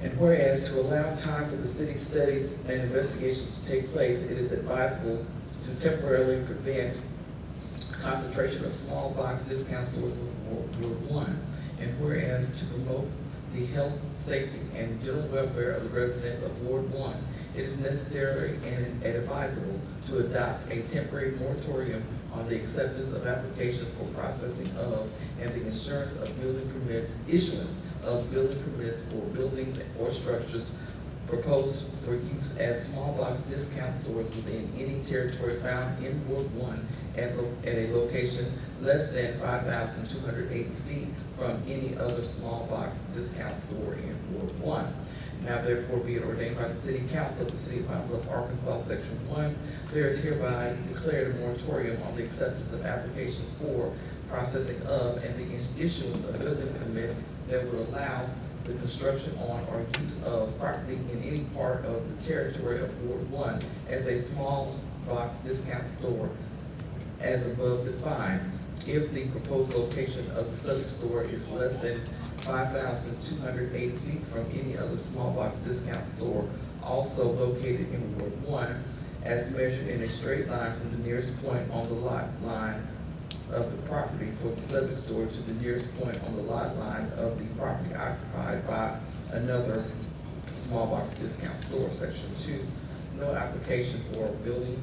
And whereas to allow time for the city's studies and investigations to take place, it is advisable to temporarily prevent concentration of small box discount stores with Ward 1. And whereas to promote the health, safety, and general welfare of the residents of Ward 1, it is necessary and advisable to adopt a temporary moratorium on the acceptance of applications for processing of and the insurance of building permits, issuance of building permits for buildings or structures proposed for use as small box discount stores within any territory found in Ward 1 at a location less than 5,280 feet from any other small box discount store in Ward 1. Now therefore be it ordained by the City Council of the City of Pine Bluff, Arkansas, Section 1, there is hereby declared a moratorium on the acceptance of applications for processing of and the issuance of building permits that would allow the construction on or use of property in any part of the territory of Ward 1 as a small box discount store as above defined, if the proposed location of the subject store is less than 5,280 feet from any other small box discount store also located in Ward 1, as measured in a straight line from the nearest point on the lot line of the property for the subject store to the nearest point on the lot line of the property occupied by another small box discount store. Section 2, no application for a building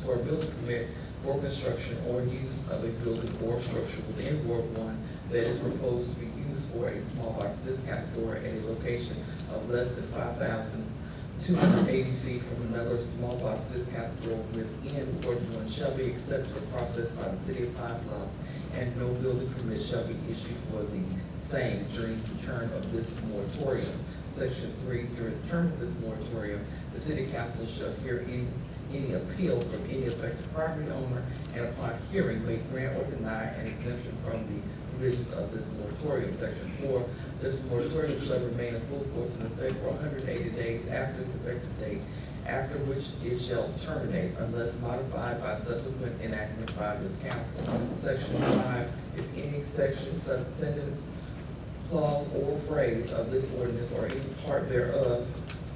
permit for construction or use of a building or structure within Ward 1 that is proposed to be used for a small box discount store at a location of less than 5,280 feet from another small box discount store within Ward 1 shall be accepted or processed by the City of Pine Bluff, and no building permit shall be issued for the same during the term of this moratorium. Section 3, during the term of this moratorium, the City Council shall hear any appeal from any affected property owner, and upon hearing may grant or deny an exemption from the provisions of this moratorium. Section 4, this moratorium shall remain in full force and effect for 180 days after its effective date, after which it shall terminate unless modified by subsequent enactment by this council. Section 5, if any section, sentence, clause, or phrase of this ordinance or any part thereof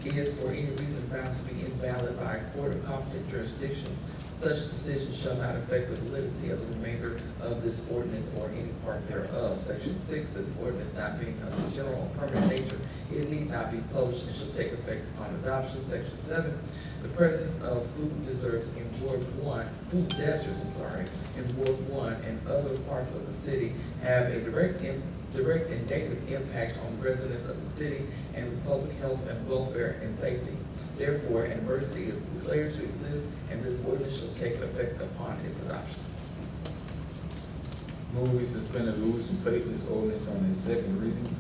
is for any reason found to be invalid by a court of competent jurisdiction, such decision shall not affect the validity of the remainder of this ordinance or any part thereof. Section 6, this ordinance not being of a general or permanent nature, it need not be published and shall take effect upon adoption. Section 7, the presence of food deserts in Ward 1, food deserts, in Ward 1 and other parts of the city have a direct and negative impact on residents of the city and the public health and welfare and safety. Therefore, an emergency is declared to exist, and this ordinance shall take effect upon its adoption. Move we suspend the rules and place this ordinance on its second reading.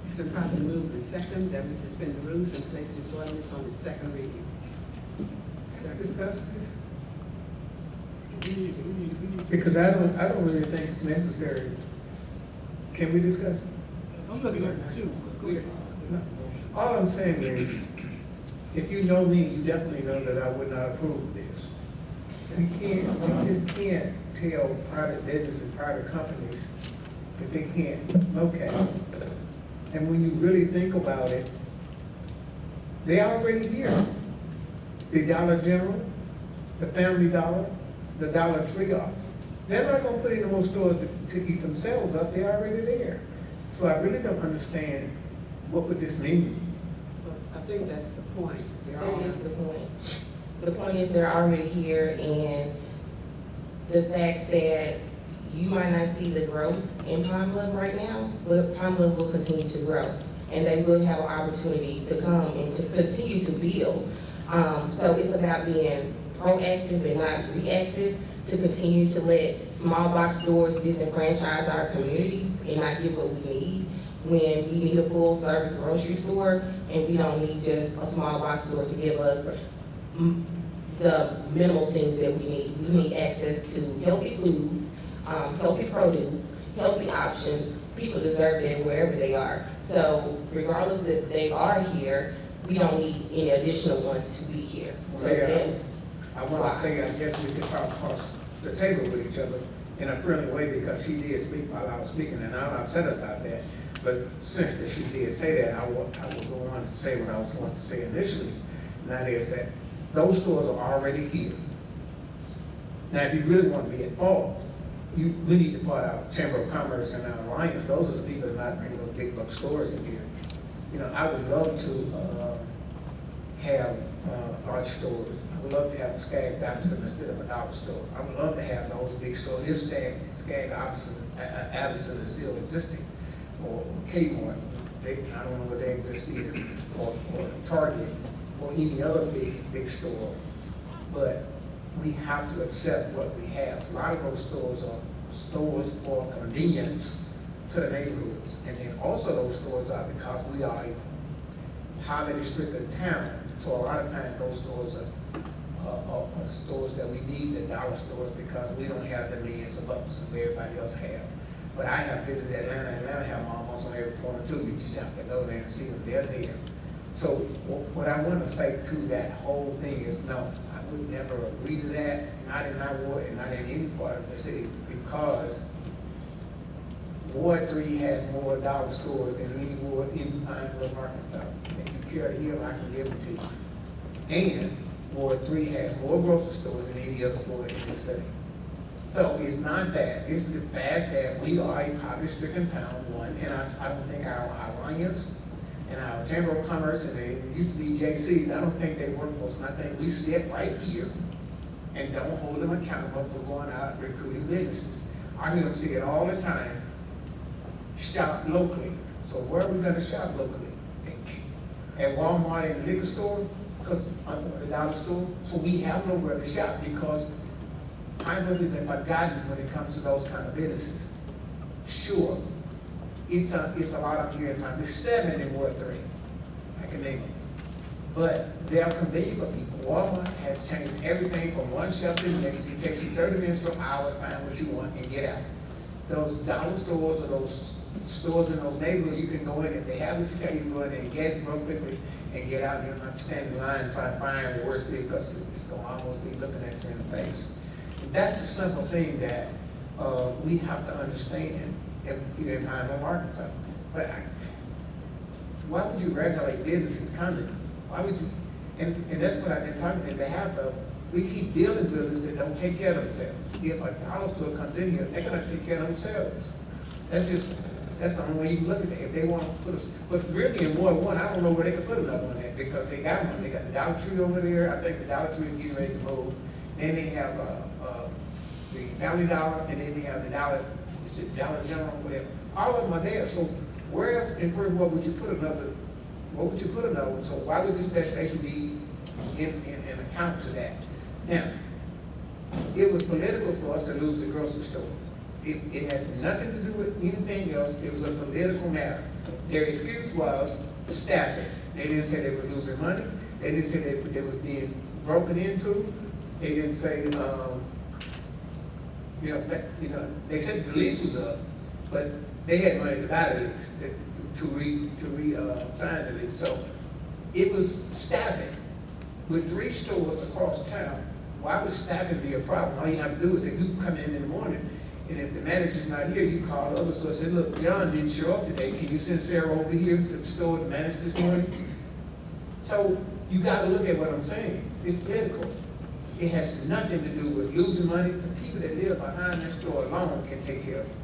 It's been properly moved and second that we suspend the rules and place this ordinance on its second reading. Sir, discuss this? Because I don't really think it's necessary. Can we discuss it? I'm looking at it too. Go ahead. All I'm saying is, if you know me, you definitely know that I would not approve of this. We just can't tell private business and private companies that they can't locate. And when you really think about it, they're already here. The Dollar General, the Family Dollar, the Dollar Tree are. They're not gonna put any more stores to eat themselves up, they're already there. So I really don't understand what would this mean. But I think that's the point. That is the point. The point is they're already here, and the fact that you might not see the growth in Pine Bluff right now, but Pine Bluff will continue to grow, and they will have an opportunity to come and to continue to build. So it's about being proactive and not reactive, to continue to let small box stores disenfranchise our communities and not get what we need. when we need a full-service grocery store, and we don't need just a small box store to give us the minimal things that we need. We need access to healthy foods, healthy produce, healthy options. People deserve that wherever they are. So regardless if they are here, we don't need any additional ones to be here. So that's I want to say, I guess we can talk across the table with each other in a friendly way, because she did speak while I was speaking, and I'm upset about that. But since that she did say that, I will go on to say what I was going to say initially, and that is that those stores are already here. Now, if you really want to be at fault, we need to fight our Chamber of Commerce and our Alliance. Those are the people that are not bringing those big box stores in here. You know, I would love to have large stores. I would love to have a Skaggs Albertson instead of a dollar store. I would love to have those big stores if Skaggs Albertson is still existing, or Kmart. I don't know where they exist either, or Target, or any other big store. But we have to accept what we have. A lot of those stores are stores for convenience to the neighborhoods, and then also those stores are because we are a poverty-stricken town. So a lot of times those stores are the stores that we need, the dollar stores, because we don't have the millions of bucks that everybody else have. But I have visited Atlanta. Atlanta have them almost on every corner too. You just have to go there and see them. They're there. So what I want to say to that whole thing is, no, I would never agree to that, not in my ward and not in any part of the city, because Ward 3 has more dollar stores than any ward in Pine Bluff, Arkansas. If you care to hear them, I can give them to you. And Ward 3 has more grocery stores than any other ward in this city. So it's not that. It's the fact that we are a poverty-stricken town, one, and I don't think our Alliance and our Chamber of Commerce, and it used to be JC's, I don't think they work for us, and I think we sit right here and don't hold them accountable for going out and recruiting businesses. I hear them say it all the time, shop locally. So where are we gonna shop locally? At Walmart and the liquor store, because the dollar store? So we have nowhere to shop because Pine Bluff is forgotten when it comes to those kind of businesses. Sure, it's a lot of here in Pine. There's 7 in Ward 3. I can name them. But they are convenient for people. Walmart has changed everything from one shelf to the next. It takes you 30 minutes to an hour to find what you want and get out. Those dollar stores or those stores in those neighborhoods, you can go in, if they have what you got, you can go in and get it real quickly and get out. You don't have to stand in line and try to find where it's big, because it's going to almost be looking at you in the face. That's a simple thing that we have to understand here in Pine Bluff, Arkansas. But why would you regulate businesses coming? Why would you? And that's what I've been talking in behalf of. We keep building buildings that don't take care of themselves. If a dollar store comes in here, they're gonna take care of themselves. That's the only way you can look at it. If they want to put us, but really in Ward 1, I don't know where they could put another one at, because they got one. They got the Dollar Tree over there. I think the Dollar Tree is getting ready to move. Then they have the Family Dollar, and then they have the Dollar General, whatever. All of them are there. So where else in Fort Worth would you put another? What would you put another one? So why would this station be in account to that? Now, it was political for us to lose the grocery store. It had nothing to do with anything else. It was a political matter. Their excuse was staffing. They didn't say they were losing money. They didn't say they were being broken into. They didn't say, they said the lease was up, but they had money to buy the lease, to re-sign the lease. So it was staffing. With 3 stores across town, why would staffing be a problem? All you have to do is that you come in the morning, and if the manager's not here, you call the other store and say, look, John didn't show up today. Can you send Sarah over here to the store to manage this morning? So you got to look at what I'm saying. It's political. It has nothing to do with losing money. The people that live behind that store alone can take care of it.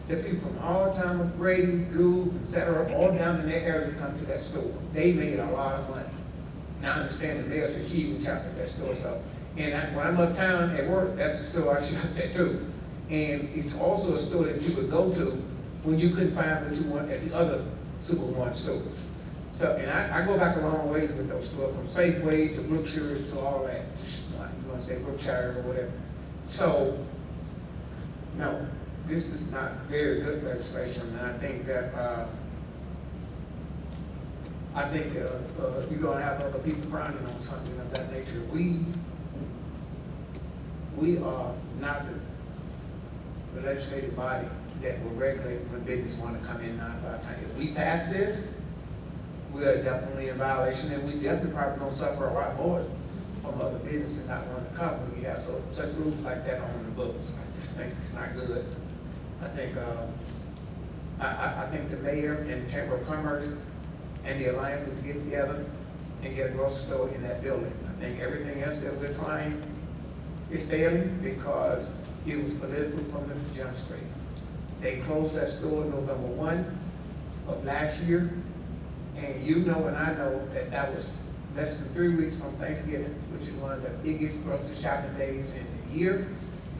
The people from Alltown, Grady, Gould, etc., all down in that area come to that store. They made a lot of money. Now I understand the mayor says she even shopped at that store. So, and when I'm uptown at work, that's the store I shop at too. And it's also a store that you could go to when you couldn't find what you want at the other Supermarket stores. So, and I go back a long ways with those stores, from Safeway to Brookshire's to all that. You want to say Brookshire's or whatever. So, no, this is not very good legislation, and I think that I think, you're gonna have other people frowning on something of that nature. We are not the legislative body that will regulate when business wanna come in 9 to 5 times. If we pass this, we are definitely in violation, and we definitely probably gonna suffer a lot more from other businesses not wanting to come when we have such rules like that on the books. I just think it's not good. I think, I think the mayor and the Chamber of Commerce and the Alliance would get together and get a grocery store in that building. I think everything else that we're trying is failing because it was political from the jump straight. They closed that store November 1 of last year, and you know and I know that that was less than 3 weeks from Thanksgiving, which is one of the biggest grocery shopping days in the year.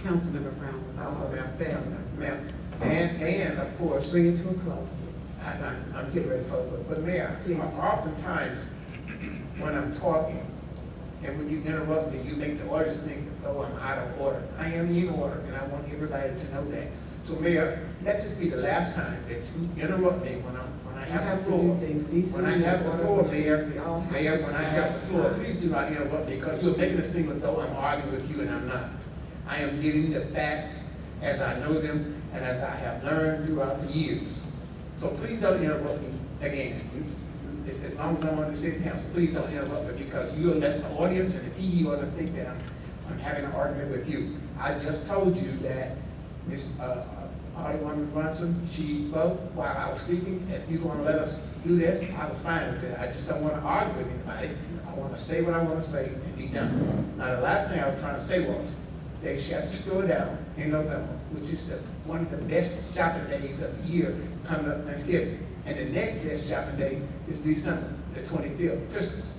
Councilmember Brown, with all respect. Ma'am, and of course, Bring it to a close, please. I'm getting ready for it, but Mayor, Please. oftentimes when I'm talking, and when you interrupt me, you make the audience think as though I'm out of order. I am in order, and I want everybody to know that. So Mayor, let this be the last time that you interrupt me when I have the floor. When I have the floor, Mayor, when I have the floor, please do not interrupt me, because you're making it seem as though I'm arguing with you, and I'm not. I am giving the facts as I know them and as I have learned throughout the years. So please don't interrupt me again. As long as I'm on the city council, please don't interrupt me, because you'll let the audience and the TV audience think that I'm having an argument with you. I just told you that Ms. Alderwoman Brunson, she spoke while I was speaking. If you're gonna let us do this, I was fine with it. I just don't wanna argue with anybody. I wanna say what I wanna say and be done. Now, the last thing I was trying to say was, they shut the store down in November, which is one of the best shopping days of the year coming up Thanksgiving. And the next best shopping day is December, the 25th, Christmas.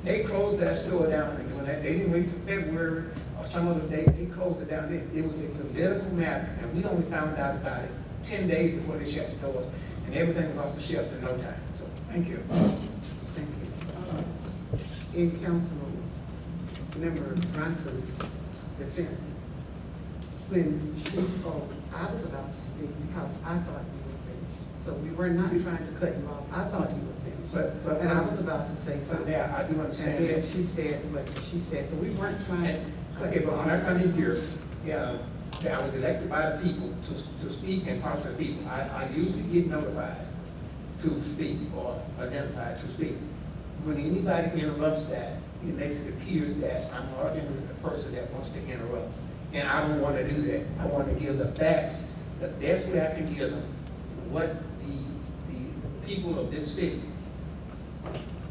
They closed that store down and doing that. They didn't wait till February or some other day. They closed it down then. It was a political matter, and we only found out about it 10 days before they shut the doors, and everything was off the shelf in no time. So, thank you. Thank you. In Councilmember Brunson's defense, when she spoke, I was about to speak because I thought you were finished. So we were not trying to cut you off. I thought you were finished. And I was about to say something. Yeah, I do understand And then that. she said what she said, so we weren't trying to cut Okay, you but off. when I come in here, I was elected by the people to speak and talk to the people. I usually get notified to speak or identified to speak. When anybody interrupts that, it makes it appears that I'm arguing with the person that wants to interrupt. And I don't want to do that. I want to give the facts the best way I can give them for what the people of this city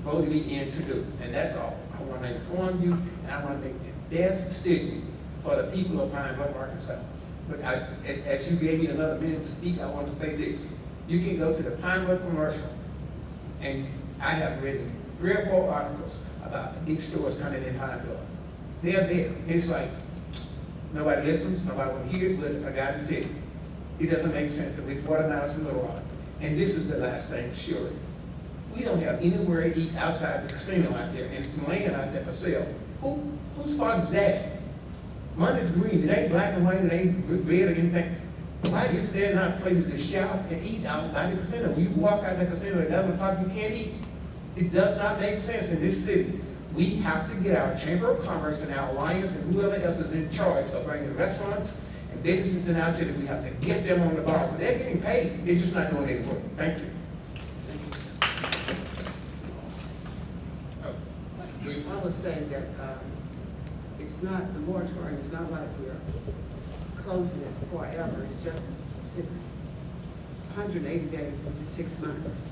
voted me in to do. And that's all. I want to inform you, and I want to make the best decision for the people of Pine Bluff, Arkansas. But as you gave me another minute to speak, I want to say this. You can go to the Pine Bluff commercial, and I have written 3 or 4 articles about the big stores coming in Pine Bluff. They're there. It's like, nobody listens, nobody will hear it, but a guy can say it. It doesn't make sense to leave 40 miles from Little Rock. And this is the last thing, sure. We don't have anywhere to eat outside the casino out there, and it's laying out there for sale. Whose fault is that? Money's green, it ain't black and white, it ain't red or anything. Why is there not places to shop and eat out by the casino? When you walk out of the casino at 11 o'clock, you can't eat. It does not make sense in this city. We have to get our Chamber of Commerce and our Alliance and whoever else is in charge of bringing restaurants and businesses in our city. We have to get them on the bar. So they're getting paid, they're just not doing any work. Thank you. I was saying that it's not, the moratorium is not like we're closing it forever. It's just 180 days, which is 6 months.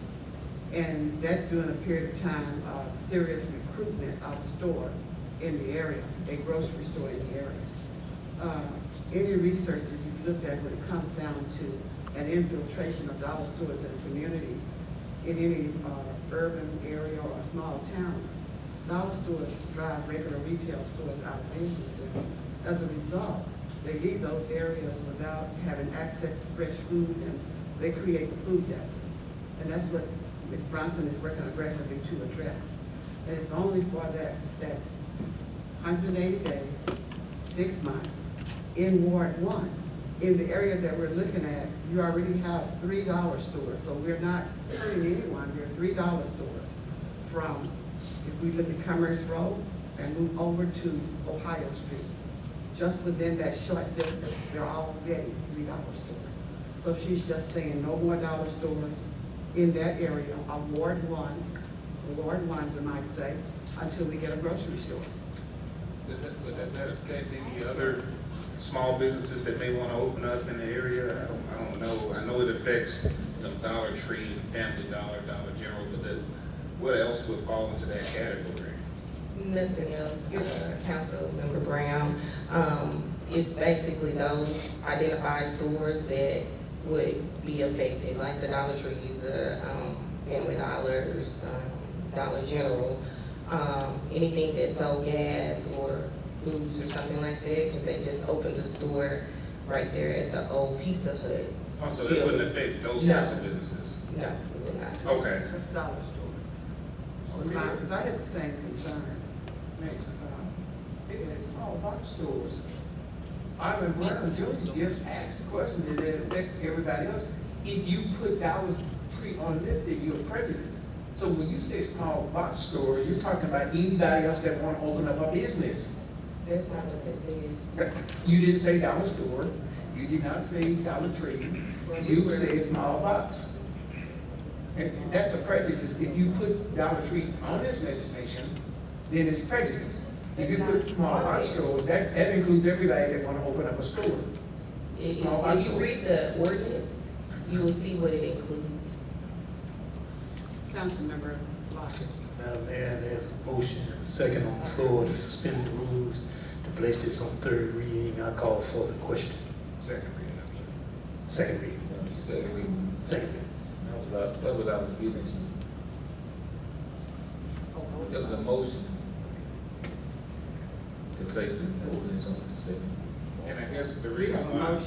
And that's during a period of time of serious recruitment of a store in the area, a grocery store in the area. Any research that you've looked at when it comes down to an infiltration of dollar stores in a community, in any urban area or a small town, dollar stores drive regular retail stores out of business. And as a result, they leave those areas without having access to fresh food, and they create the food deserts. And that's what Ms. Bronson is working aggressively to address. And it's only for that 180 days, 6 months, in Ward 1. In the area that we're looking at, you already have $3 stores, so we're not hurting anyone. We're $3 stores. from, if we look at Commerce Road and move over to Ohio Street, just within that short distance, they're already $3 stores. So she's just saying no more dollar stores in that area of Ward 1, we might say, until we get a grocery store. Does that affect any other small businesses that may want to open up in the area? I don't know. I know it affects, Dollar Tree, Family Dollar, Dollar General, but what else would fall into that category? Nothing else, Councilmember Brown. It's basically those identified stores that would be affected, like the Dollar Tree, the Family Dollars, Dollar General, anything that sold gas or foods or something like that, because they just opened a store right there at the old Pizza Hut. Oh, so it wouldn't affect those types of businesses? No, it would not. Okay. Just dollar stores. Because I had the same concern. It says small box stores. Ivan Brown Josie just asked the question, did it affect everybody else? If you put Dollar Tree on listed, you're prejudiced. So when you say small box stores, you're talking about anybody else that want to open up a business. That's not what this is. You didn't say dollar store. You did not say Dollar Tree. You said small box. And that's a prejudice. If you put Dollar Tree on this legislation, then it's prejudice. If you put small box stores, that includes everybody that want to open up a store. If you read the ordinance, you will see what it includes. Councilmember Bluff. Madam Mayor, there's a motion, second on the floor to suspend the rules, to place this on third reading. I call for the question. Second reading. Second reading. Second reading. Second reading. That's what I was giving to you. There was a motion to place this ordinance on the second. And I guess the reason why,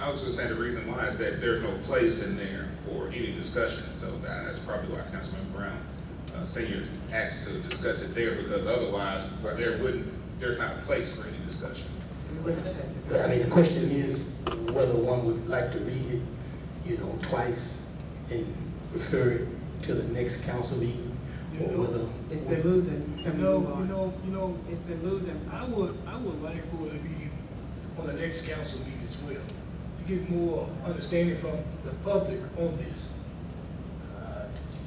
I was gonna say the reason why is that there's no place in there for any discussion. So that's probably why Councilman Brown, Senior asked to discuss it there, because otherwise there's not a place for any discussion. I mean, the question is whether one would like to read it, twice and refer it to the next council meeting, or whether. It's been moved and can we move on? It's been moved and. I would like for it to be on the next council meeting as well, to get more understanding from the public on this.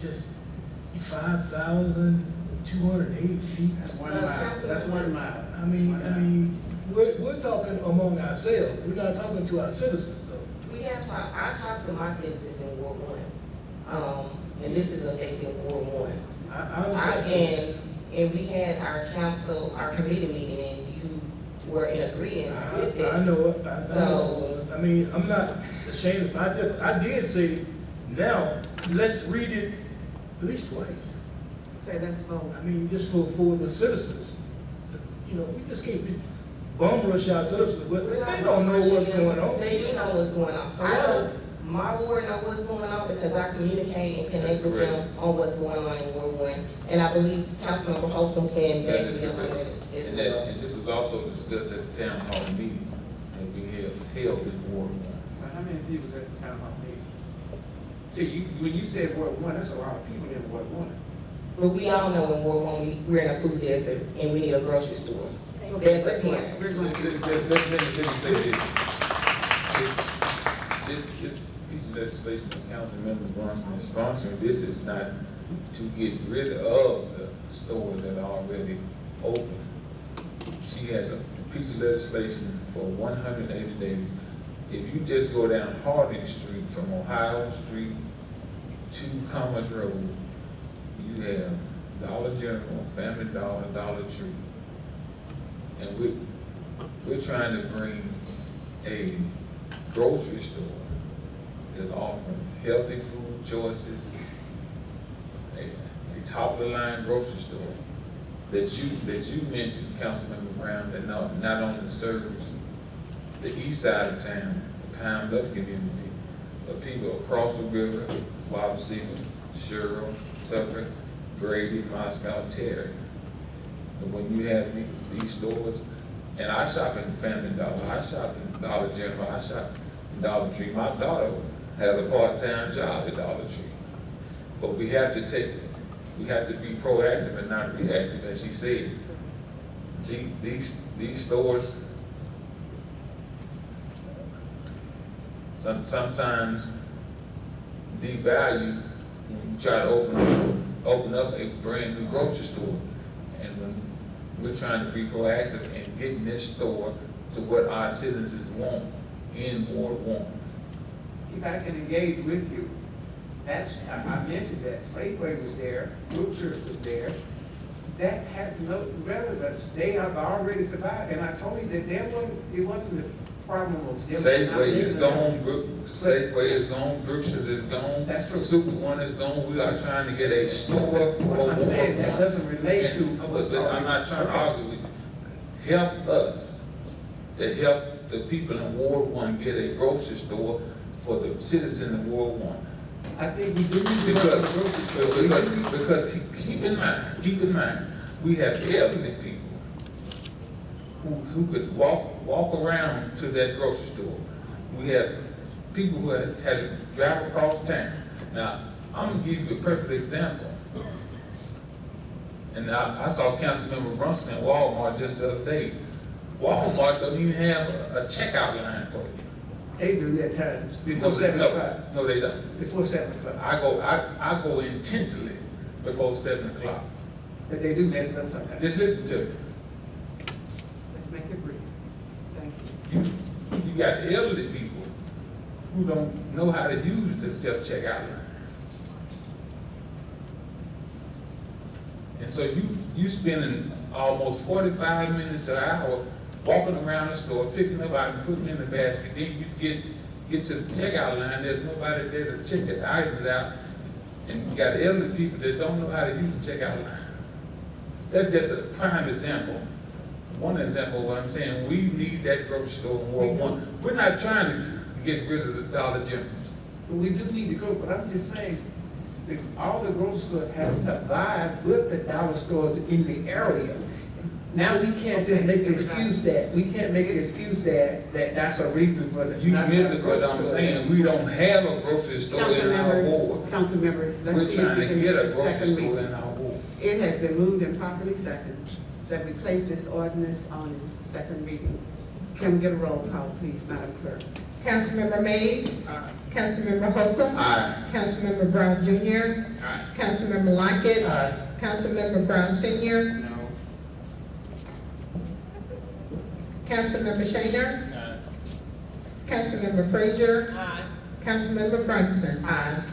Just 5,280 feet. That's 1 mile. That's 1 mile. I mean, we're talking among ourselves. We're not talking to our citizens, though. I've talked to my citizens in Ward 1, and this is affecting Ward 1. And we had our committee meeting, and you were in agreement with it. I know it. I mean, I'm not ashamed. I did say, now, let's read it at least twice. Okay, let's vote. I mean, just for the citizens. We just can't bum rush our citizens, but they don't know what's going on. They do know what's going on. My ward know what's going on because I communicate and connect with them on what's going on in Ward 1. And I believe Councilmember Holcomb can back me up on it as well. And this was also discussed at the town hall meeting that we held in Ward 1. How many people was at the town hall meeting? See, when you said Ward 1, that's a lot of people in Ward 1. But we all know in Ward 1 we're in a food desert and we need a grocery store. That's a parent. Let me say this. This piece of legislation that Councilmember Bronson is sponsoring, this is not to get rid of the stores that are already open. She has a piece of legislation for 180 days. If you just go down Harding Street from Ohio Street to Commerce Road, you have Dollar General, Family Dollar, Dollar Tree. And we're trying to bring a grocery store that's offering healthy food choices, a top of the line grocery store that you mentioned, Councilmember Brown, that not only serves the east side of town, the Pine Bluff community, but people across the river, Wabasee, Sherrill, Tucker, Grady, Moscow, Terry. But when you have these stores, and I shop in Family Dollar, I shop in Dollar General, I shop in Dollar Tree. My daughter has a part-time job at Dollar Tree. But we have to take we have to be proactive and not reactive, as she said. These stores, sometimes devalue when you try to open up a brand new grocery store. And when we're trying to be proactive in getting this store to what our citizens want in Ward 1. If I can engage with you, I mentioned that Safeway was there, Brookshire was there. That has no relevance. They have already survived, and I told you that it wasn't a problem of them. Safeway is gone, Safeway is gone, Brookshire's is gone. That's true. Super One is gone. We are trying to get a store for What I'm saying, that doesn't relate to what's I'm not trying to argue with you. Help us to help the people in Ward 1 get a grocery store for the citizens in Ward 1. I think we do need to run the grocery store. Because keep in mind, we have elderly people who could walk around to that grocery store. We have people who have to drive across town. Now, I'm gonna give you a perfect example. And I saw Councilmember Brunson at Walmart just the other day. Walmart don't even have a checkout line for you. They do at times, before 7 o'clock. No, they don't. Before 7 o'clock. I go intentionally before 7 o'clock. But they do mess it up sometimes. Just listen to me. Let's make it brief. Thank you. You got elderly people who don't know how to use the self-checkout line. And so you spending almost 45 minutes to an hour walking around the store, picking up items, putting them in the basket. Then you get to the checkout line, there's nobody there to check the items out. And you got elderly people that don't know how to use the checkout line. That's just a prime example. One example of what I'm saying, we need that grocery store in Ward 1. We're not trying to get rid of the Dollar Generals. We do need to go, but I'm just saying, all the grocery stores have survived with the dollar stores in the area. Now we can't just make the excuse that, that's a reason for the. You miss it, but I'm saying we don't have a grocery store in our ward. Council members, let's We're see if trying we to can get get a a grocery second store reading. in our ward. It has been moved and properly seconded that we place this ordinance on its second reading. Can we get a roll call, please, Madam Clerk? Councilmember Mays. Aye. Councilmember Holcomb. Aye. Councilmember Brown Jr. Aye. Councilmember Lockett. Aye. Councilmember Brown Senior. No. Councilmember Shainer. Councilmember Frazier. Aye. Councilmember Brunson. Aye.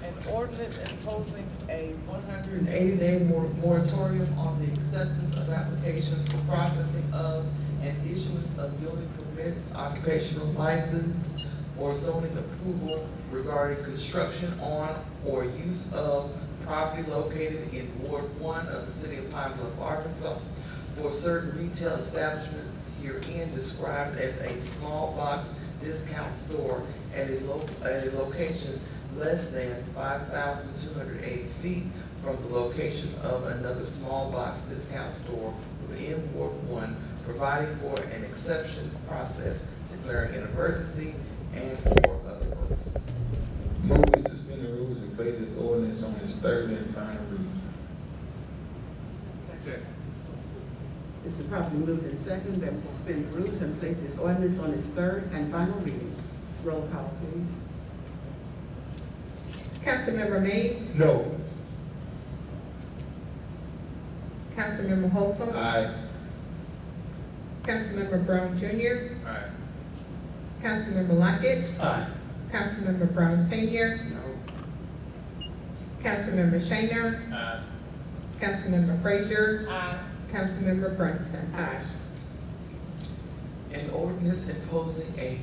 An ordinance imposing a 180-day moratorium on the acceptance of applications for processing of and issuance of building permits, occupational license, or zoning approval regarding construction on or use of property located in Ward 1 of the City of Pine Bluff, Arkansas, for certain retail establishments herein described as a small box discount store at a location less than 5,280 feet from the location of another small box discount store within Ward 1, providing for an exception process, declaring an emergency, and for other purposes. Move to suspend the rules and place this ordinance on its third and final reading. Second. It's been properly moved and seconded that we suspend the rules and place this ordinance on its third and final reading. Roll call, please. Councilmember Mays. No. Councilmember Holcomb. Aye. Councilmember Brown Jr. Aye. Councilmember Lockett. Aye. Councilmember Brown Senior. No. Councilmember Shainer. Aye. Councilmember Frazier. Aye. Councilmember Brunson. Aye. An ordinance imposing a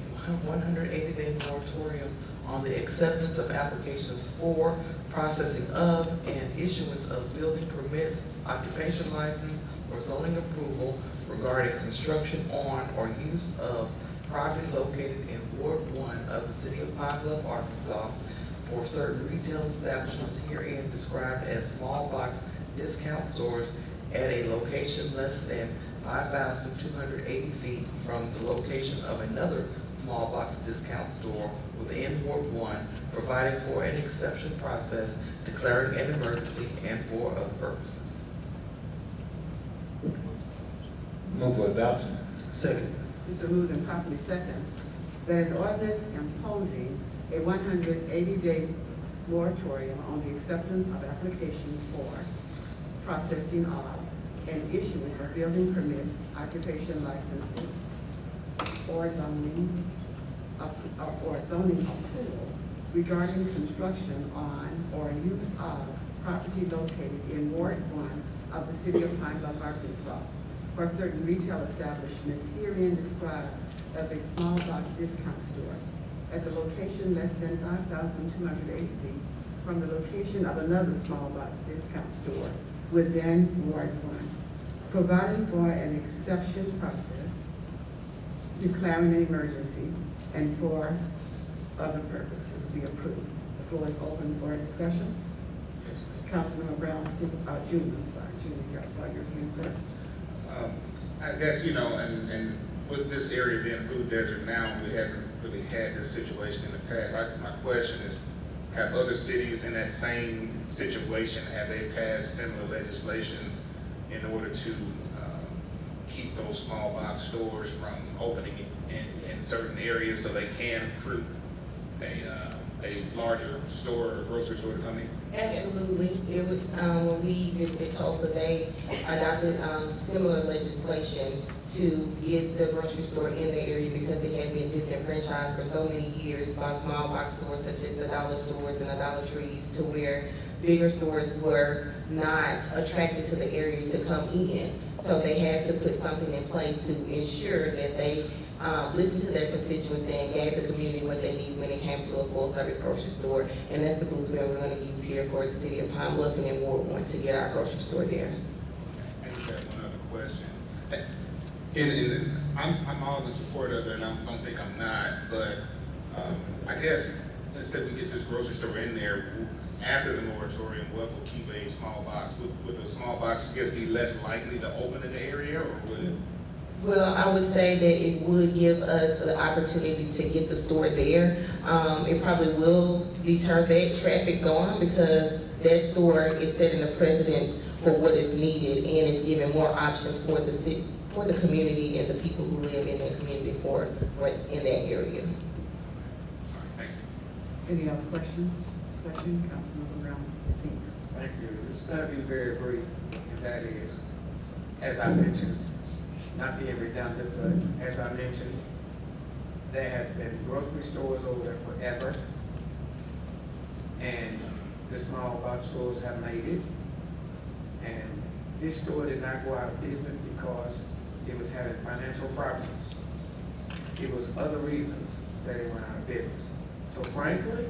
180-day moratorium on the acceptance of applications for, processing of, and issuance of building permits, occupation license, or zoning approval regarding construction on or use of property located in Ward 1 of the City of Pine Bluff, Arkansas, for certain retail establishments herein described as small box discount stores at a location less than 5,280 feet from the location of another small box discount store within Ward 1, providing for an exception process, declaring an emergency, and for other purposes. Move for adoption. Second. It's been moved and properly second that an ordinance imposing a 180-day moratorium on the acceptance of applications for processing of and issuance of building permits, occupation licenses, or zoning approval regarding construction on or use of property located in Ward 1 of the City of Pine Bluff, Arkansas, for certain retail establishments herein described as a small box discount store at the location less than 5,280 feet from the location of another small box discount store within Ward 1, providing for an exception process, declaring an emergency, and for other purposes be approved. The floor is open for discussion. Councilmember Brown, Junior, I saw your hand first. I guess, you know, and with this area being a food desert now, we haven't really had this situation in the past. My question is, have other cities in that same situation, have they passed similar legislation in order to keep those small box stores from opening in certain areas so they can recruit a larger store or grocery store to come in? Absolutely. It was, when we visited Tulsa, they adopted similar legislation to get the grocery store in the area because it had been disenfranchised for so many years by small box stores such as the dollar stores and the Dollar Trees, to where bigger stores were not attracted to the area to come in. So they had to put something in place to ensure that they listened to their constituency and gave the community what they need when it came to a full-service grocery store. And that's the blueprint we're going to use here for the City of Pine Bluff and in Ward 1 to get our grocery store there. I just have one other question. I'm all in support of it, and I don't think I'm not, but I guess, let's say we get this grocery store in there, after the moratorium, what will keep a small box? Would a small box, I guess, be less likely to open in the area, or would it? Well, I would say that it would give us the opportunity to get the store there. It probably will deter that traffic going because that store is setting a precedence for what is needed and is giving more options for the city, for the community and the people who live in that community for in that area. Any other questions, discussion? Councilmember Brown, Senior. Thank you. It's going to be very brief, and that is, as I mentioned, not being redundant, but as I mentioned, there has been grocery stores over there forever, and the small box stores have made it. And this store did not go out of business because it was having financial problems. It was other reasons that it went out of business. So frankly,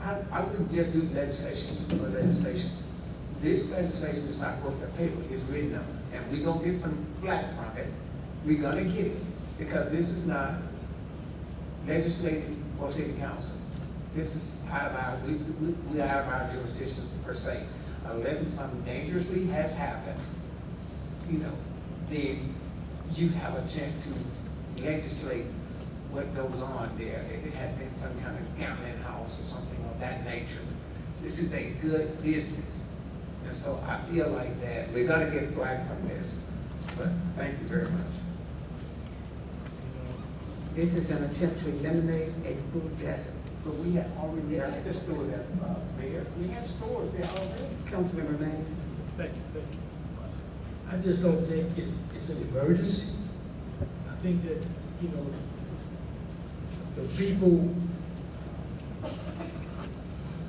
I wouldn't just do legislation for legislation. This legislation is not worth the paper it's written on, and we're gonna get some flack from it. We're gonna get it, because this is not legislating for city council. This is out of our, we out of our jurisdiction per se. Unless something dangerously has happened, you know, then you have a chance to legislate what goes on there. If it had been some kind of gambling house or something of that nature. This is a good business. And so I feel like that we're gonna get flagged from this, but thank you very much. This is an attempt to eliminate a food desert. But we have already had the store there, Mayor. We have stores there already. Councilmember Mays. Thank you. I just don't think it's an emergency. I think that, you know, the people,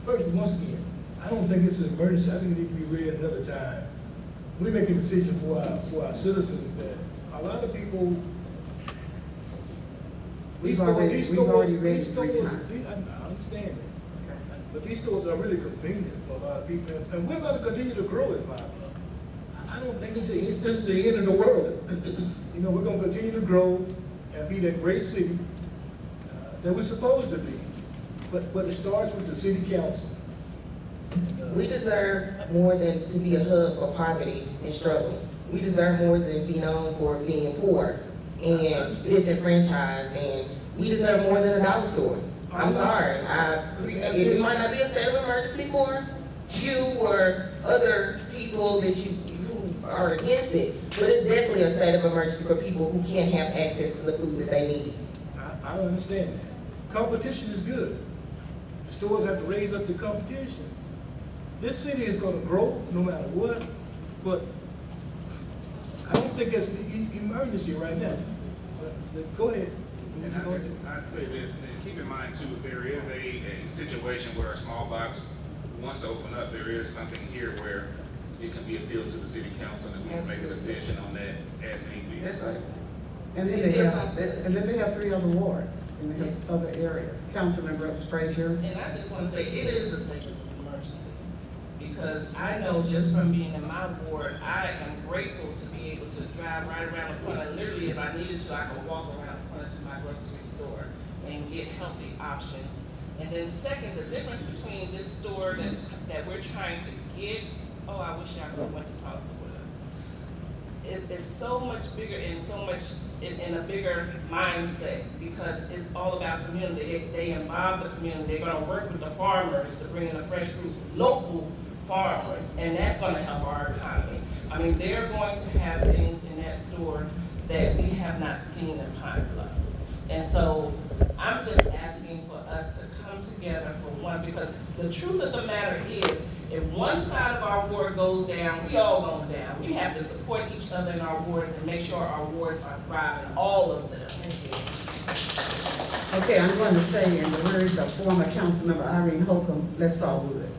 first, once again, I don't think it's an emergency. I think it needs to be read another time. We make a decision for our citizens that a lot of people, We've already read it 3 times. I understand that. But these stores are really convenient for a lot of people, and we're going to continue to grow in Pine Bluff. I don't think this is the end of the world. You know, we're going to continue to grow and be that great city that we're supposed to be. But it starts with the city council. We deserve more than to be a hub for poverty and struggle. We deserve more than be known for being poor and disenfranchised, and we deserve more than a dollar store. I'm sorry, it might not be a state of emergency for you or other people that who are against it, but it's definitely a state of emergency for people who can't have access to the food that they need. I understand that. Competition is good. The stores have to raise up the competition. This city is gonna grow no matter what, but I don't think it's an emergency right now. But go ahead. And I'd say this, and keep in mind too, if there is a situation where a small box wants to open up, there is something here where it can be appealed to the city council and we can make a decision on that as need be. That's right. And then they have 3 other wards in the other areas. Councilmember Frazier. And I just want to say, it is a state of emergency. Because I know just from being in my ward, I am grateful to be able to drive right around the corner. Literally, if I needed to, I could walk around the corner to my grocery store and get healthy options. And then second, the difference between this store that we're trying to get, oh, I wish y'all could have went to Tulsa with us. It's so much bigger and so much in a bigger mindset because it's all about community. They involve the community. They're gonna work with the farmers to bring in the fresh fruit, local farmers, and that's gonna help our economy. I mean, they're going to have things in that store that we have not seen in Pine Bluff. And so I'm just asking for us to come together for once because the truth of the matter is, if one side of our ward goes down, we all go down. We have to support each other in our wards and make sure our wards are thriving, all of them. Okay, I'm going to say in the words of former Councilmember Irene Holcomb, let's all do it.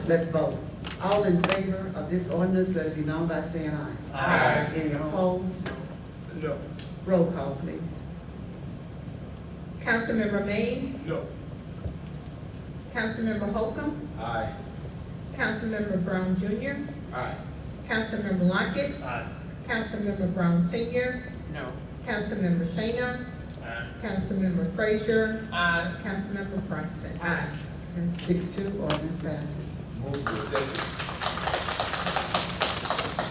Let's vote. All in favor of this ordinance, let it be known by saying aye. Aye. Any opposed? No. Roll call, please. Councilmember Mays, No. Councilmember Holcomb, Aye. Councilmember Brown Jr., Aye. Councilmember Lockett, Aye. Councilmember Brown Senior, No. Councilmember Shayner, Councilmember Frazier, Aye. Councilmember Brunson. Aye. 6-2, ordinance passes. Move to accept.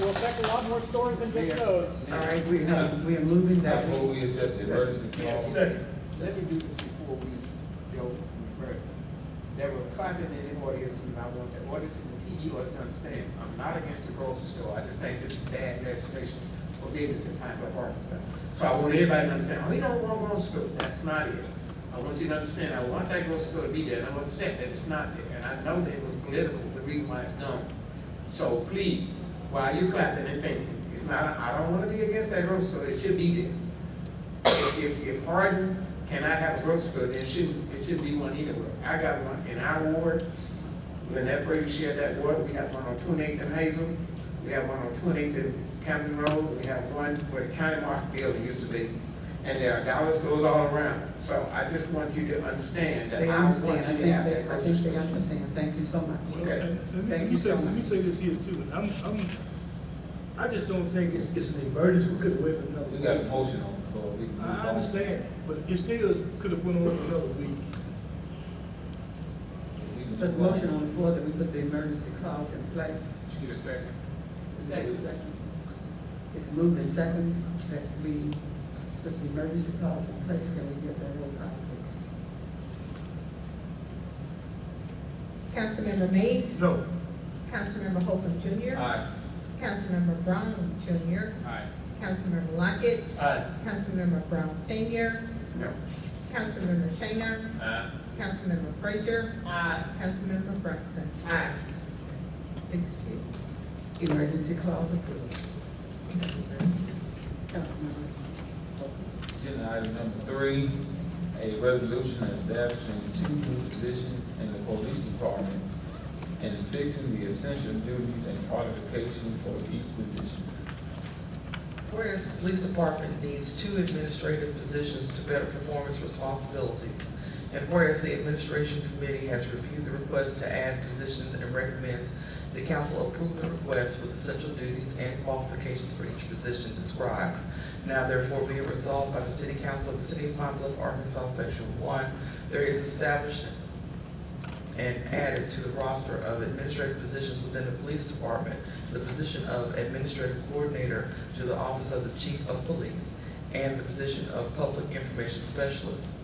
Will affect a lot more stores than just those. All right, we are moving I that. move we accept the emergency clause. Second. Let me do this before we go further. There were clapping in the audience, and I want the audience and the TV audience to understand, I'm not against the grocery store. I just think this is bad legislation for business in Pine Bluff, Arkansas. So I want everybody to understand, oh, you don't want a grocery store. That's not it. I want you to understand, I want that grocery store to be there, and I'm upset that it's not there. And I know that it was political, the reason why it's gone. So please, while you're clapping and thinking, it's not, I don't want to be against that grocery store. It should be there. If Hardin cannot have a grocery store, then it shouldn't be one either. I got one in our ward. Lynette Brady shared that ward. We have one on 28th and Hazel. We have one on 28th and Camden Road. We have one where the county market building used to be. And there are dollar stores all around. So I just want you to understand that They I want understand. you to have that I think grocery they store. understand. Thank you so much. Okay. Thank you so Let me much. say this here too. I just don't think it's an emergency. We could have waited another We week. got a motion on the floor. We can move I on. understand, but it still could have went on another week. We can There's a move on. motion on the floor that we put the emergency clause in place. Need a second? Second. It's moved and second that we put the emergency clause in place. Can we get that roll call, please? Councilmember Mays, No. Councilmember Holcomb Jr., Aye. Councilmember Brown Jr., Aye. Councilmember Lockett, Aye. Councilmember Brown Senior, No. Councilmember Shayner, Aye. Councilmember Frazier, Aye. Councilmember Brunson. Aye. 6-2. Emergency clause approved. Councilmember. Agenda item number 3, a resolution establishing 2 new positions in the police department and fixing the essential duties and qualifications for each position. Whereas the police department needs 2 administrative positions to better perform its responsibilities, and whereas the administration committee has reviewed the request to add positions and recommends the council approve the request with essential duties and qualifications for each position described. Now therefore be it resolved by the City Council of the City of Pine Bluff, Arkansas, Section 1, there is established and added to the roster of administrative positions within the police department the position of administrative coordinator to the office of the chief of police and the position of public information specialist.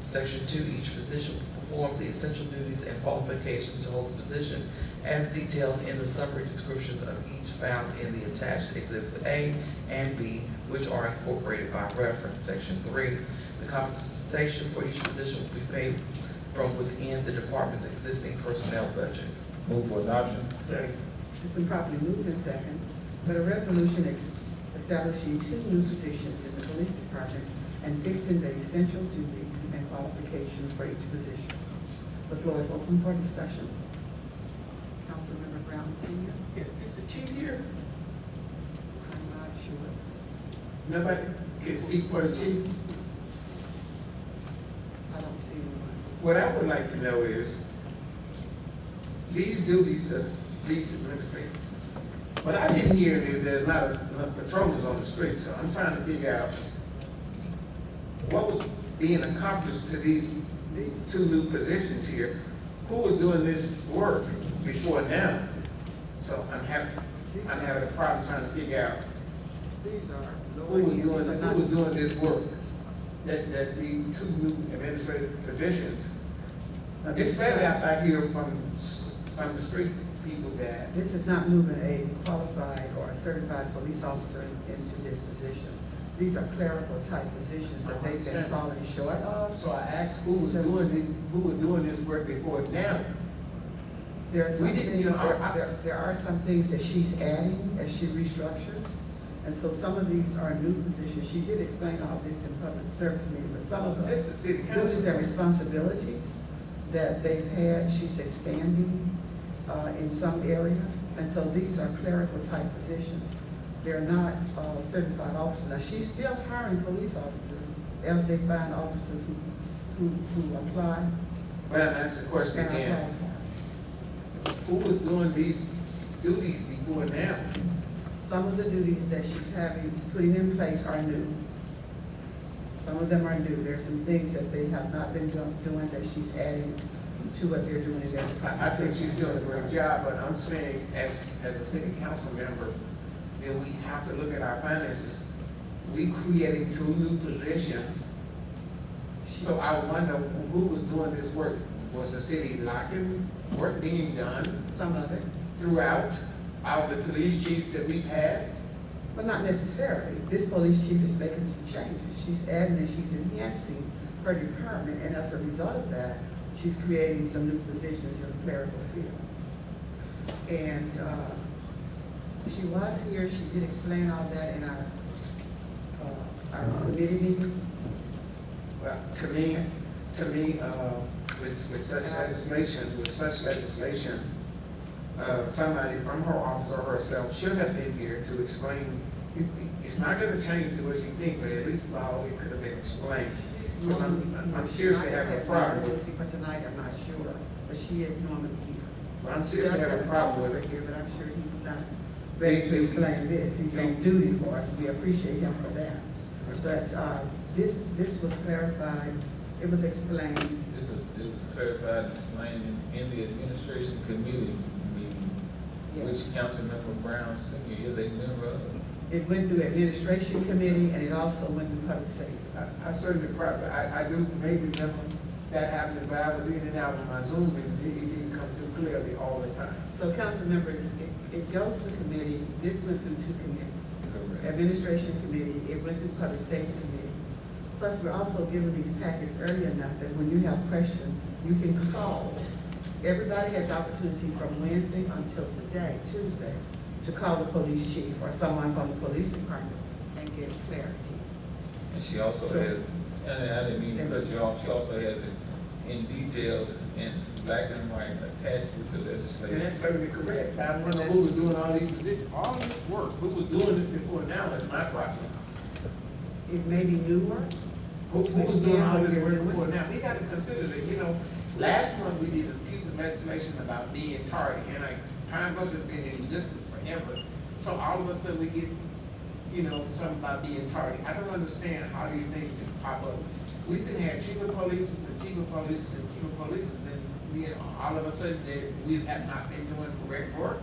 Section 2, each position will perform the essential duties and qualifications to hold the position as detailed in the summary descriptions of each found in the attached Exhibits A and B, which are incorporated by reference. Section 3, the compensation for each position will be paid from within the department's existing personnel budget. Move for adoption. Second. It's been properly moved in second that a resolution establishing 2 new positions in the police department and fixing the essential duties and qualifications for each position. The floor is open for discussion. Councilmember Brown Senior. Is the chief here? I'm not sure. Nobody can speak for the chief? I don't see anyone. What I would like to know is, these duties of these administrators, what I've been hearing is there's not enough patrollers on the street, so I'm trying to figure out what was being accomplished to these 2 new positions here. Who was doing this work before now? So I'm having a problem trying to figure out These are. who was doing this work. That the 2 new administrative positions. Especially after I hear from some of the street people that This is not moving a qualified or a certified police officer into this position. These are clerical type positions that they've been falling short of. So I asked who was doing this work before now. There are some We didn't, things, you know, there are some things that she's adding as she restructures. And so some of these are new positions. She did explain all this in public service meeting, but some of the This is city council. duties and responsibilities that they've had, she's expanding in some areas. And so these are clerical type positions. They're not certified officers. Now, she's still hiring police officers as they find officers who apply. But I'm asking the question and again, apply. who was doing these duties before now? Some of the duties that she's putting in place are new. Some of them are new. There's some things that they have not been doing that she's adding to what they're doing in their department. I think she's doing a great job, but I'm saying as a city council member, then we have to look at our finances. We creating 2 new positions. So I wonder who was doing this work? Was the city lacking work being done? Some of it. Throughout all the police chiefs that we've had? But not necessarily. This police chief is making some changes. She's adding and she's enhancing her department, and as a result of that, she's creating some new positions in the clerical field. And she was here, she did explain all that in our committee meeting. Well, to me, with such legislation, somebody from her office or herself should have been here to explain. It's not gonna change to what she thinks, but at least how it could have been explained. Because I'm seriously having a problem with. For tonight, I'm not sure, but she is normally here. But I'm seriously having a problem with Here, but I'm sure he's not ready to explain this. He's on duty for us. We appreciate him for that. But this was clarified. It was explained. It was clarified and explained in the administration committee meeting, which Councilmember Brown Senior is a member of. It went through administration committee and it also went through public safety. I certainly probably, I do maybe remember that happening, but I was in and out of my Zoom and it didn't come through clearly all the time. So council members, it goes to the committee. This went through 2 committees. Correct. Administration committee, it went through public safety committee. Plus, we're also giving these packets early enough that when you have questions, you can call. Everybody had the opportunity from Wednesday until today, Tuesday, to call the police chief or someone from the police department and get clarity. And she also had, and I didn't mean to cut you off, she also had it in detail in black and white attached with the legislation. And that's certainly correct. I wonder who was doing all these positions, all this work. Who was doing this before now is my problem. It may be new work. Who was doing all this work before now? We got to consider that, you know, last month we did a piece of legislation about being tardy, and time wasn't been in existence forever. So all of a sudden we get, you know, something about being tardy. I don't understand how these things just pop up. We've been had chief of police and chief of police and chief of police, and we all of a sudden that we have not been doing correct work.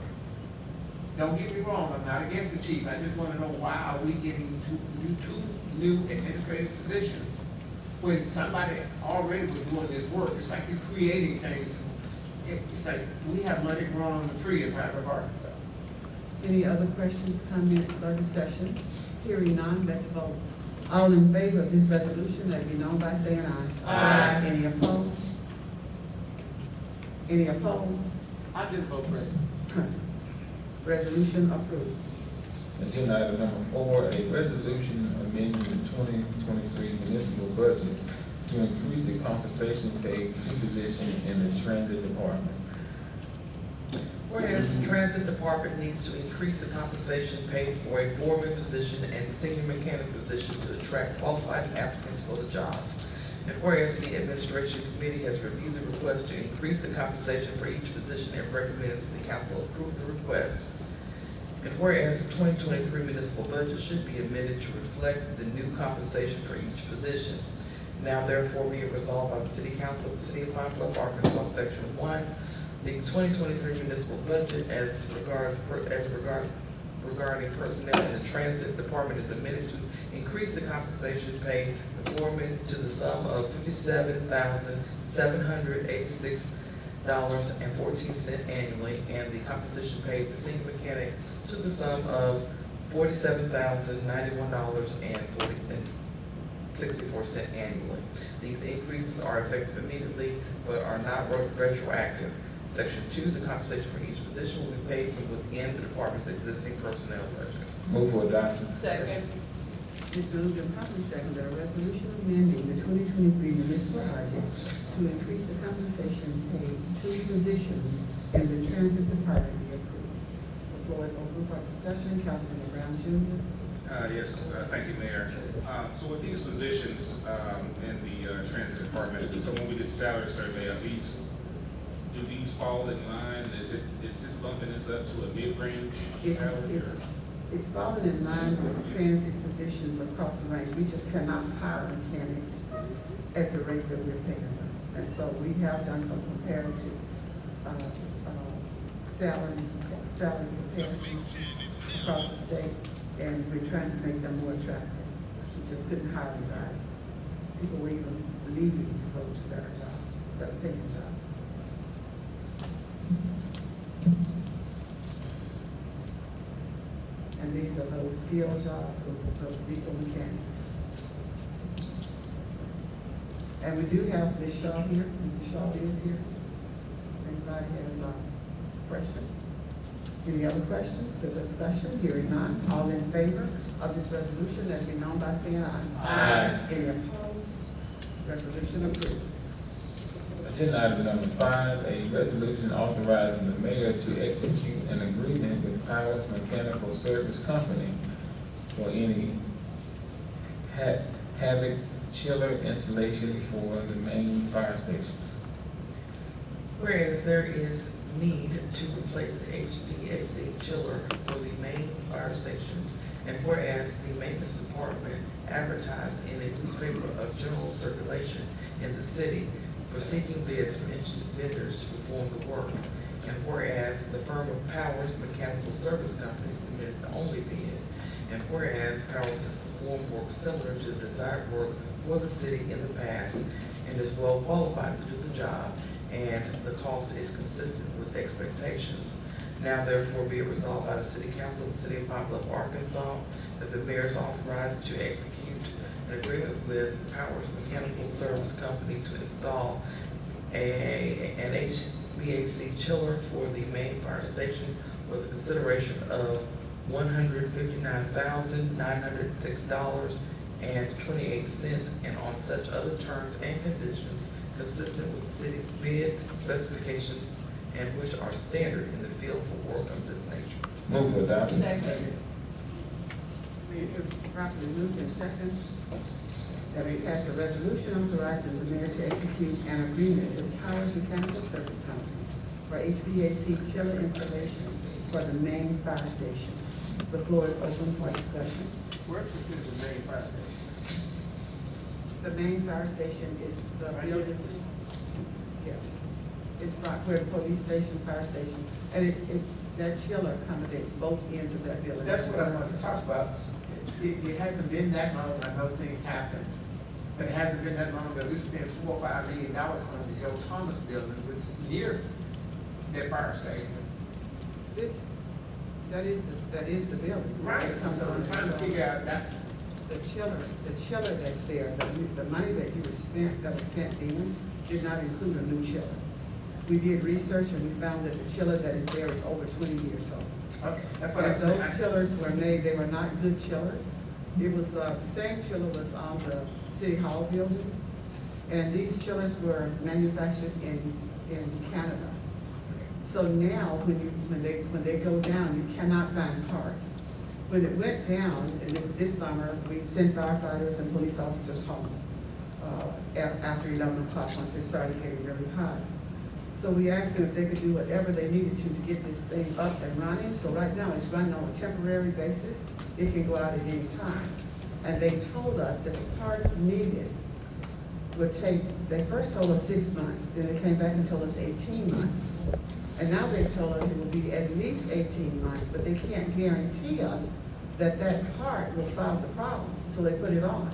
Don't get me wrong, I'm not against the chief. I just want to know why are we getting two new administrative positions when somebody already was doing this work. It's like you're creating things. It's like we have money growing on the tree in Private Arkansas. Any other questions, comments, or discussion? Hearing none, let's vote. All in favor of this resolution, let it be known by saying aye. Aye. Any opposed? Any opposed? I did vote President. Resolution approved. Agenda item number 4, a resolution amending the 2023 municipal budget to increase the compensation paid to position in the transit department. Whereas the transit department needs to increase the compensation paid for a foreman position and senior mechanic position to attract qualified applicants for the jobs. And whereas the administration committee has reviewed the request to increase the compensation for each position and recommends the council approve the request. And whereas the 2023 municipal budget should be amended to reflect the new compensation for each position. Now therefore be it resolved by the City Council of the City of Pine Bluff, Arkansas, Section 1, the 2023 municipal budget regarding personnel in the transit department is amended to increase the compensation paid the foreman to the sum of $57,786.14 annually, and the compensation paid the senior mechanic to the sum of $47,091.64 annually. These increases are effective immediately but are not retroactive. Section 2, the compensation for each position will be paid from within the department's existing personnel budget. Move for adoption. Second. It's moved and properly seconded that a resolution amending the 2023 municipal budget to increase the compensation paid to positions in the transit department be approved. The floor is open for discussion. Councilman Brown Jr. Yes, thank you, Mayor. So with these positions in the transit department, so when we did salary survey, do these fall in line? Is this bumping this up to a mid-range salary? It's falling in line with transit positions across the range. We just cannot hire mechanics at the rate that we're paying them. And so we have done some comparative salary comparisons across the state, and we're trying to make them more attractive. We just couldn't hire them right. People were even leaving to go to better jobs, better paying jobs. And these are those skilled jobs, those diesel mechanics. And we do have Ms. Shaw here. Mrs. Shaw is here. Anybody has a question? Any other questions? Good discussion. Hearing none. All in favor of this resolution, let it be known by saying aye. Aye. Any opposed? Resolution approved. Agenda item number 5, a resolution authorizing the mayor to execute an agreement with Powers Mechanical Service Company for any HVAC chiller installation for the main fire station. Whereas there is need to replace the HVAC chiller for the main fire station, and whereas the maintenance department advertised in a newspaper of general circulation in the city for seeking bids from interested vendors to perform the work, and whereas the firm of Powers Mechanical Service Company submitted the only bid, and whereas Powers has performed work similar to the desired work for the city in the past and is well qualified to do the job, and the cost is consistent with expectations. Now therefore be it resolved by the City Council of the City of Pine Bluff, Arkansas, that the mayor is authorized to execute an agreement with Powers Mechanical Service Company to install an HVAC chiller for the main fire station with a consideration of $159,906.28 and on such other terms and conditions consistent with the city's bid specifications and which are standard in the field for work of this nature. Move for adoption. Second. Please properly moved and second that we pass a resolution authorizing the mayor to execute an agreement with Powers Mechanical Service Company for HVAC chiller installation for the main fire station. The floor is open for discussion. Where is the main fire station? The main fire station is the building. Yes. It's right where the police station, fire station, and that chiller accommodates both ends of that building. That's what I wanted to talk about. It hasn't been that long. I know things happen. But it hasn't been that long that we spent $4 or $5 million on the Joe Thomas building, which is near that fire station. That is the building. Right, so I'm trying to figure out that. The chiller that's there, the money that was spent then did not include a new chiller. We did research and we found that the chiller that is there is over 20 years old. Okay, that's what I'm Those saying. chillers were made, they were not good chillers. It was, the same chiller was on the City Hall building, and these chillers were manufactured in Canada. So now, when they go down, you cannot find parts. When it went down, and it was this summer, we sent firefighters and police officers home after 11 o'clock, once it started getting really hot. So we asked them if they could do whatever they needed to get this thing up and running. So right now, it's running on a temporary basis. It can go out at any time. And they told us that the parts needed would take, they first told us 6 months, then they came back and told us 18 months. And now they've told us it will be at least 18 months, but they can't guarantee us that that part will solve the problem until they put it on.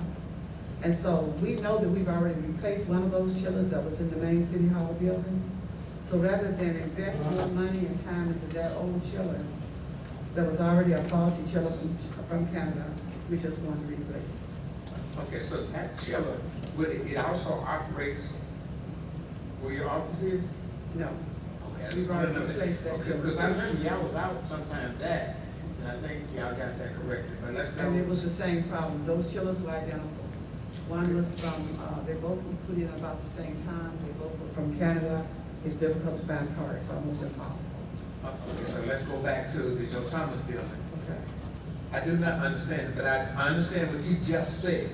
And so we know that we've already replaced one of those chillers that was in the main City Hall building. So rather than invest more money and time into that old chiller that was already a faulty chiller from Canada, we just want to replace it. Okay, so that chiller, it also operates where your office is? No. Okay, We've already replaced that okay, chiller. because I remember y'all was out sometime that, and I think y'all got that corrected, but let's go. And it was the same problem. Those chillers were identical. One was from, they both were put in about the same time. They both were from Canada. It's difficult to find parts, almost impossible. Okay, so let's go back to the Joe Thomas building. Okay. I do not understand, but I understand what you just said,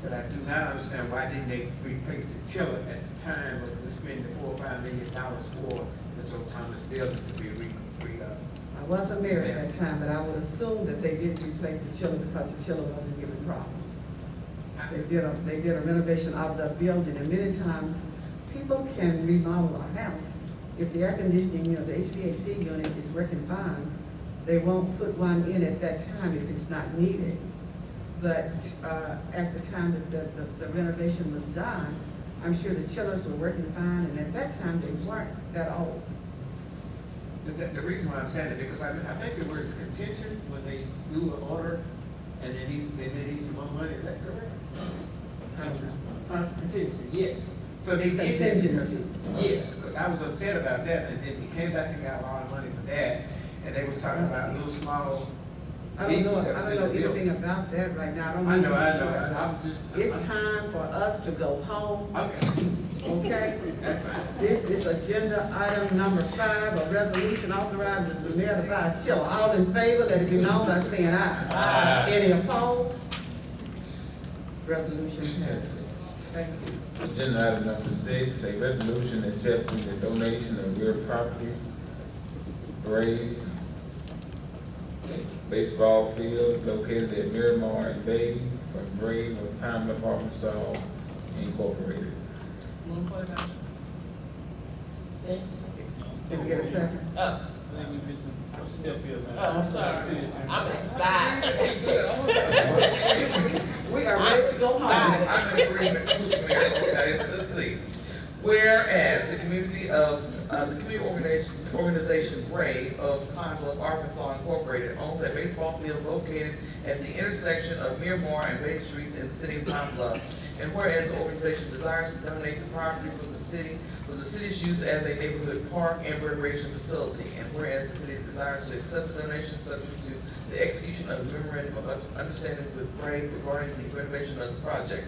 but I do not understand why didn't they replace the chiller at the time of spending $4 or $5 million for the Joe Thomas building to be I wasn't there at that time, but I would assume that they didn't replace the chiller because the chiller wasn't giving problems. They did a renovation of the building, and many times people can remodel a house. If the air conditioning, the HVAC unit is working fine, they won't put one in at that time if it's not needed. But at the time that the renovation was done, I'm sure the chillers were working fine, and at that time they weren't that old. The reason why I'm saying it, because I think there was contention when they do an order, and they need some more money, is that correct? Contingency, yes. So they did that, Contingency. yes, because I was upset about that, and then he came back and got a lot of money for that, and they was talking about little small I leaks don't that was in know the building. anything about that right now. I know, I'm just. It's time for us to go home. Okay. Okay? That's fine. This is agenda item number 5, a resolution authorizing the mayor to buy a chiller. All in favor, let it be known by saying aye. Aye. Any opposed? Resolution passes. Thank you. Agenda item number 6, a resolution accepting the donation of real property, Brave baseball field located at Miramar and Bay from Brave of Pine Bluff, Arkansas, Incorporated. Can we get a second? Oh, I'm sorry. I'm excited. We are ready to go home. I'm in agreement with the mayor. Okay, let's see. Whereas the community organization Brave of Pine Bluff, Arkansas Incorporated owns a baseball field located at the intersection of Miramar and Bay Streets in the city of Pine Bluff. And whereas the organization desires to donate the property for the city's use as a neighborhood park and recreation facility. And whereas the city desires to accept the donation subject to the execution of the memorandum of understanding with Brave regarding the renovation of the project.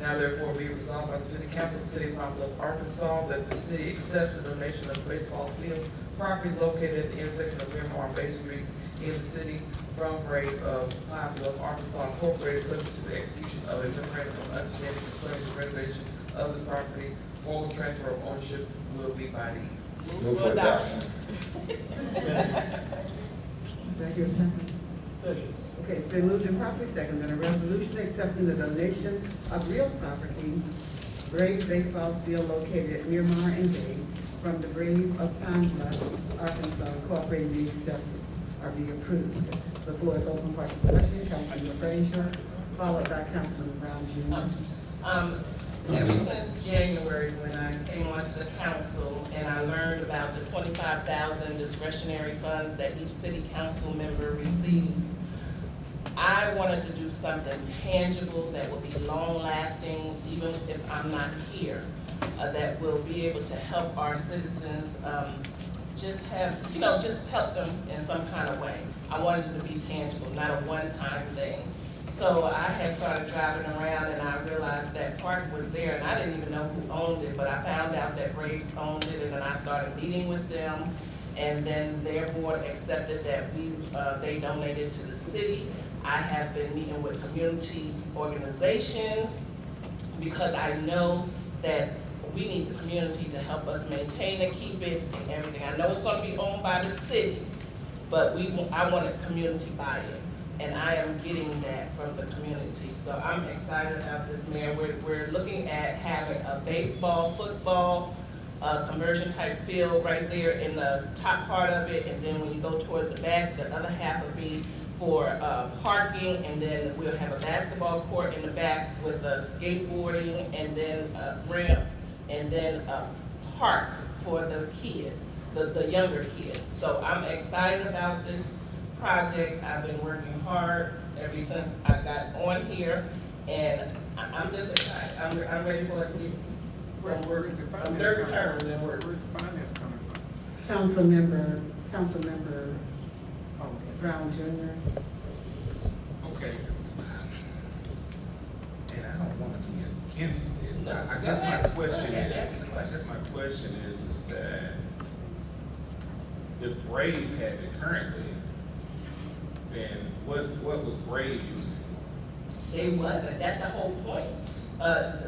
Now therefore be resolved by the City Council of the City of Pine Bluff, Arkansas, that the city accepts the donation of the baseball field property located at the intersection of Miramar and Bay Streets in the city from Brave of Pine Bluff, Arkansas Incorporated, subject to the execution of a memorandum of understanding concerning the renovation of the property. Formal transfer of ownership will be by deed. Move for adoption. Thank you, second. Okay, it's been moved and properly seconded that a resolution accepting the donation of real property, Brave baseball field located at Miramar and Bay from the Brave of Pine Bluff, Arkansas Incorporated be accepted or be approved. The floor is open for discussion. Councilman Frazier, followed by Councilman Brown Jr. Ever since January, when I came onto the council and I learned about the 25,000 discretionary funds that each city council member receives, I wanted to do something tangible that will be long-lasting, even if I'm not here, that will be able to help our citizens just help them in some kind of way. I wanted it to be tangible, not a one-time thing. So I had started driving around and I realized that park was there and I didn't even know who owned it, but I found out that Braves owned it, and then I started meeting with them, and then their board accepted that they donated to the city. I have been meeting with community organizations because I know that we need the community to help us maintain and keep it and everything. I know it's gonna be owned by the city, but I want a community buy-in, and I am getting that from the community. So I'm excited about this, Mayor. We're looking at having a baseball, football, conversion type field right there in the top part of it, and then when you go towards the back, the other half will be for parking, and then we'll have a basketball court in the back with skateboarding, and then a ramp, and then a park for the kids, the younger kids. So I'm excited about this project. I've been working hard ever since I got on here, and I'm just excited. I'm ready for it to be some third term and work. Where's the finance coming from? Councilmember Brown Jr. Okay. And I don't want to be against it. I guess my question is that if Brave has it currently, then what was Brave using it for? They wasn't, that's the whole point.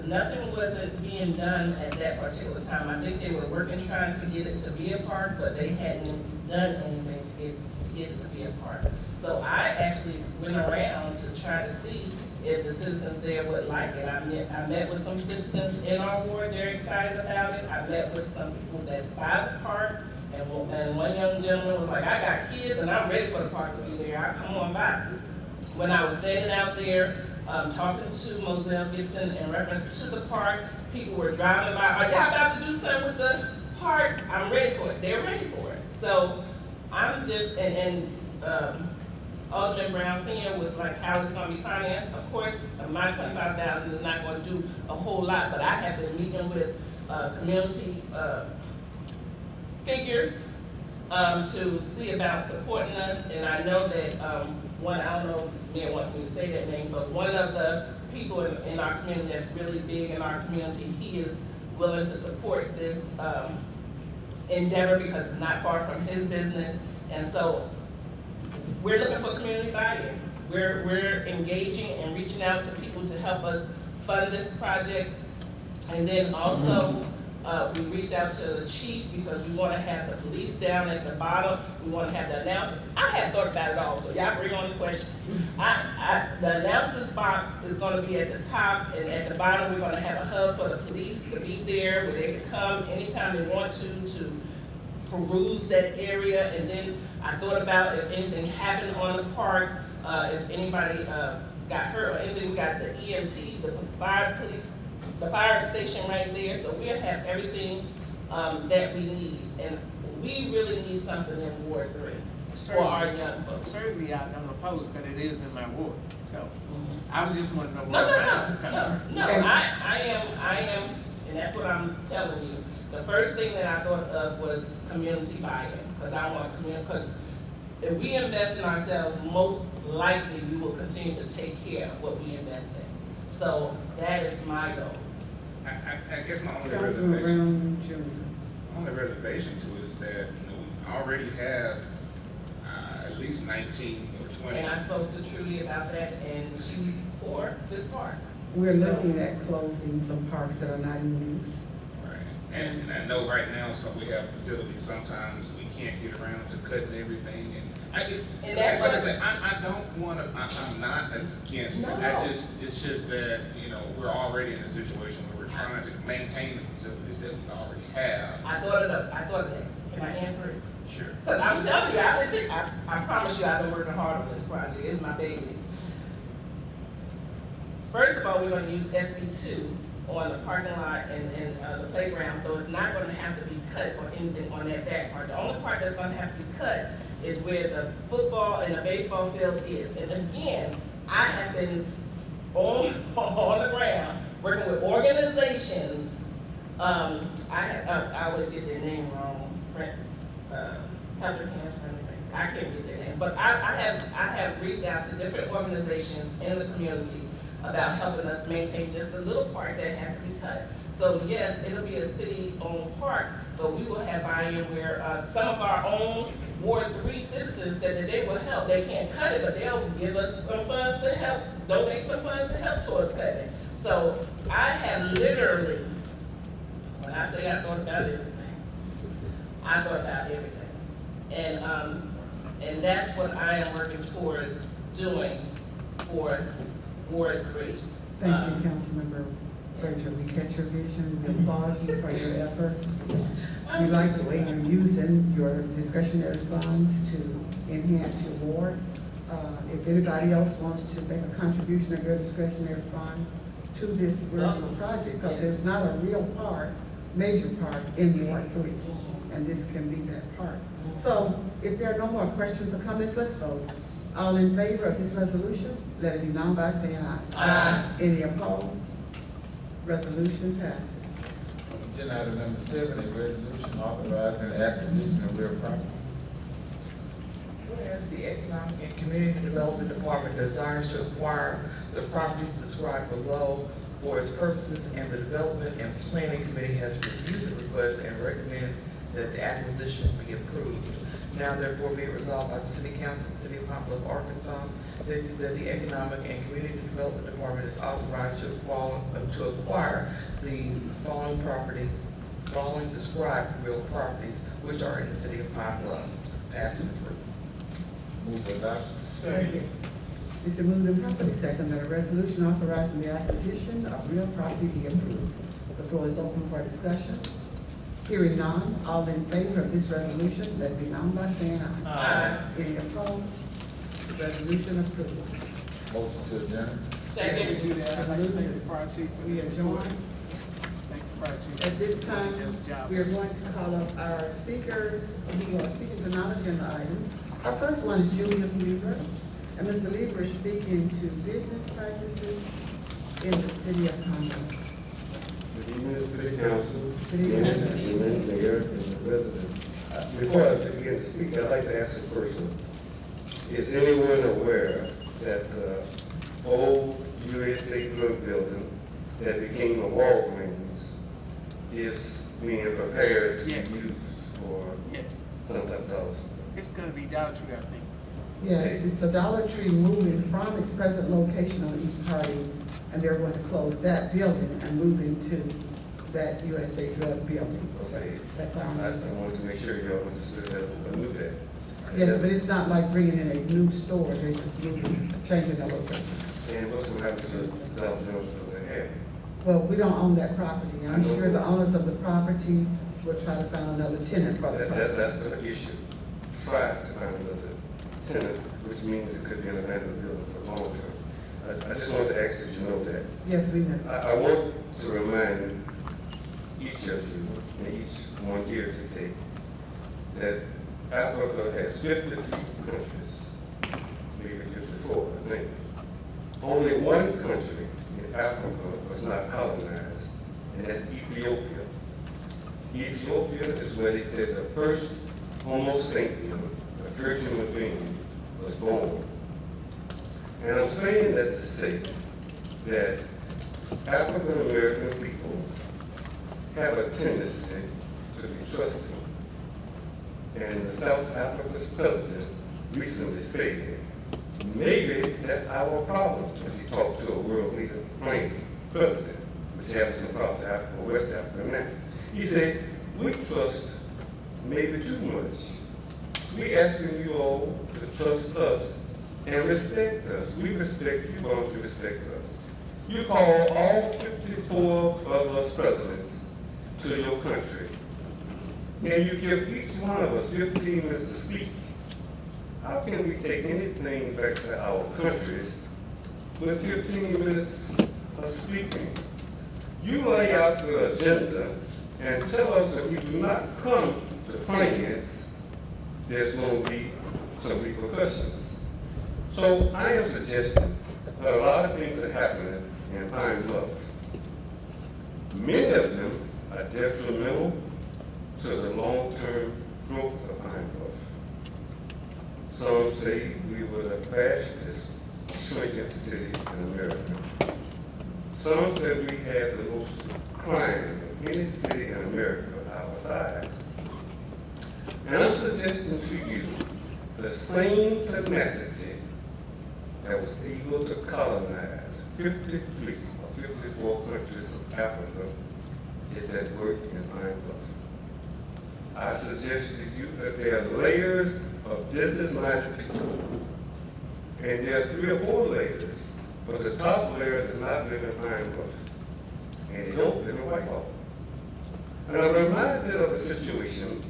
Nothing wasn't being done at that particular time. I think they were working, trying to get it to be a park, but they hadn't done anything to get it to be a park. So I actually went around to try to see if the citizens there would like it. I met with some citizens in our ward, they're excited about it. I met with some people that's by the park, and one young gentleman was like, I got kids and I'm ready for the park to be there, I'll come on by. When I was standing out there, talking to Moselle Gibson in reference to the park, people were driving by, are y'all about to do something with the park? I'm ready for it, they're ready for it. So I'm just, Alderman Brown Senior was like, how it's gonna be financed. Of course, my 25,000 is not gonna do a whole lot, but I have been meeting with community figures to see about supporting us, and I know that I don't know if the mayor wants me to say that name, but one of the people in our community that's really big in our community, he is willing to support this endeavor because it's not far from his business, and so we're looking for community buy-in. We're engaging and reaching out to people to help us fund this project. And then also, we reached out to the chief because we want to have the police down at the bottom. We want to have the announcement. I had thought about it all, so y'all bring on the questions. The announcements box is going to be at the top, and at the bottom, we're going to have a hub for the police to be there where they can come anytime they want to peruse that area. And then I thought about if anything happened on the park, if anybody got hurt or anything, we got the EMT, the fire police, the fire station right there. So we'll have everything that we need. And we really need something in Ward 3 for our young folks. Certainly, I'm opposed because it is in my ward. So I was just wanting to know where I am, and that's what I'm telling you. The first thing that I thought of was community buy-in, because I want community, because if we invest in ourselves, most likely we will continue to take care of what we invest in. So that is my goal. I guess my only Councilman reservation to it is that we already have at least 19 or 20. And I spoke to Trudy about that, and she's for this park. We're looking at closing some parks that are not in use. And I know right now, so we have facilities, sometimes we can't get around to cutting everything, and that's like I said, I don't want to, I'm not against it, it's just that, we're already in a situation where we're trying to maintain the facilities that we already have. I thought of that. Can I answer it? Sure. Because I'm telling you, I promise you I've been working hard on this project, it's my baby. First of all, all, we're gonna use SB2 on the parking lot and the playground, so it's not gonna have to be cut or anything on that back part. The only part that's gonna have to be cut is where the football and the baseball field is. And again, I have been on the ground, working with organizations. I always get their name wrong, I can't get their name, but I have reached out to different organizations in the community about helping us maintain just a little part that has to be cut. So yes, it'll be a city-owned park, but we will have buy-in where some of our own Ward 3 citizens said that they will help. They can't cut it, but they'll give us some funds to help, donate some funds to help towards cutting. So I have literally, when I say I thought about everything, I thought about everything. And that's what I am working towards doing for Ward 3. Thank you, Councilmember Frazier. We catch your vision. We applaud you for your efforts. We like the way you're using your discretionary funds to enhance your ward. If anybody else wants to make a contribution of their discretionary funds to this regular project, because there's not a real park, major park in Ward 3, and this can be that park. So if there are no more questions or comments, let's vote. All in favor of this resolution, let it be known by saying aye. Aye. Any opposed? Resolution passes. Agenda item number 7, a resolution authorizing the acquisition of real property. Whereas the Economic and Community Development Department desires to acquire the properties described below for its purposes, and the Development and Planning Committee has reviewed the request and recommends that the acquisition be approved. Now therefore be it resolved by the City Council of the City of Pine Bluff, Arkansas, that the Economic and Community Development Department is authorized to acquire the following described real properties which are in the City of Pine Bluff. Pass and approve. Move for adoption. Second. It's been moved and properly second that a resolution authorizing the acquisition of real property be approved. The floor is open for discussion. Hearing none, all in favor of this resolution, let it be known by saying aye. Aye. Any opposed? Resolution approved. Motion to adjourn. Second. Do that. I'd like to thank the fire chief. We adjourn. Thank the fire chief. At this time, we are going to call up our speakers who are speaking to non-agenda items. Our first one is Julius Lieber, and Mr. Lieber is speaking to business practices in the city of Pine Bluff. Good evening, City Council. Good evening. Good evening, Mayor and residents. Before I begin to speak, I'd like to ask a question. Is anyone aware that the old USA drug building that became a Walgreens is being prepared to use for some type of? It's gonna be Dollar Tree, I think. Yes, it's a Dollar Tree moving from its present location on East Hardy, and they're going to close that building and move into that USA drug building. So that's our I understanding. wanted to make sure y'all understood that, or knew that. Yes, but it's not like bringing in a new store, they're just moving, changing the location. And what's going to happen to the Dollar General store they have? Well, we don't own that property. I'm sure the owners of the property will try to find another tenant for the property. That's the issue. Try to find another tenant, which means it could be an abandoned building for long term. I just wanted to ask that you know that. Yes, we know. I want to remind each of you, and each one here today, that Africa has 52 countries, maybe 54, I think. Only one country in Africa was not colonized, and that's Ethiopia. Ethiopia is where they said the first Homo sapien, the first human being, was born. And I'm saying that to say that African American people have a tendency to be trusting. And the South Africa's president recently said, maybe that's our problem, as he talked to a world leader, Frank's president, which has some problem to Africa, West Africa now. He said, we trust maybe too much. We asking you all to trust us and respect us. We respect you, why don't you respect us? You call all 54 of us presidents to your country, and you give each one of us 15 minutes to speak. How can we take anything back to our countries with 15 minutes of speaking. You lay out the agenda and tell us if we do not come to finance, there's going to be some repercussions. So I am suggesting that a lot of things are happening in Pine Bluff. Many of them are detrimental to the long-term growth of Pine Bluff. Some say we were the fastest shrinking city in America. Some say we had the most crime of any city in America our size. And I'm suggesting to you the same tenacity that was able to colonize 53 or 54 countries of Africa is at work in Pine Bluff. I suggest to you that there are layers of business-minded people, and there are 3 or 4 layers, but the top layer does not live in Pine Bluff, and they don't live in Whitehall. And I'm reminded of a situation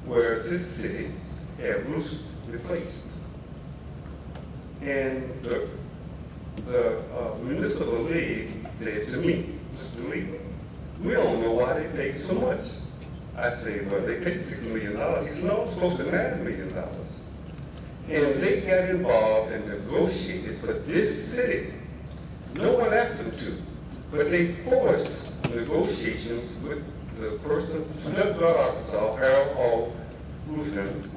where this city had roofs replaced. And the municipal league said to me, Mr. Lee, we don't know why they paid so much. I said, well, they paid $6 million. He said, no, it's close to $9 million. And they got involved and negotiated for this city. No one asked them to, but they forced negotiations with the person from Smithville, Arkansas, Harold Hall Roofing,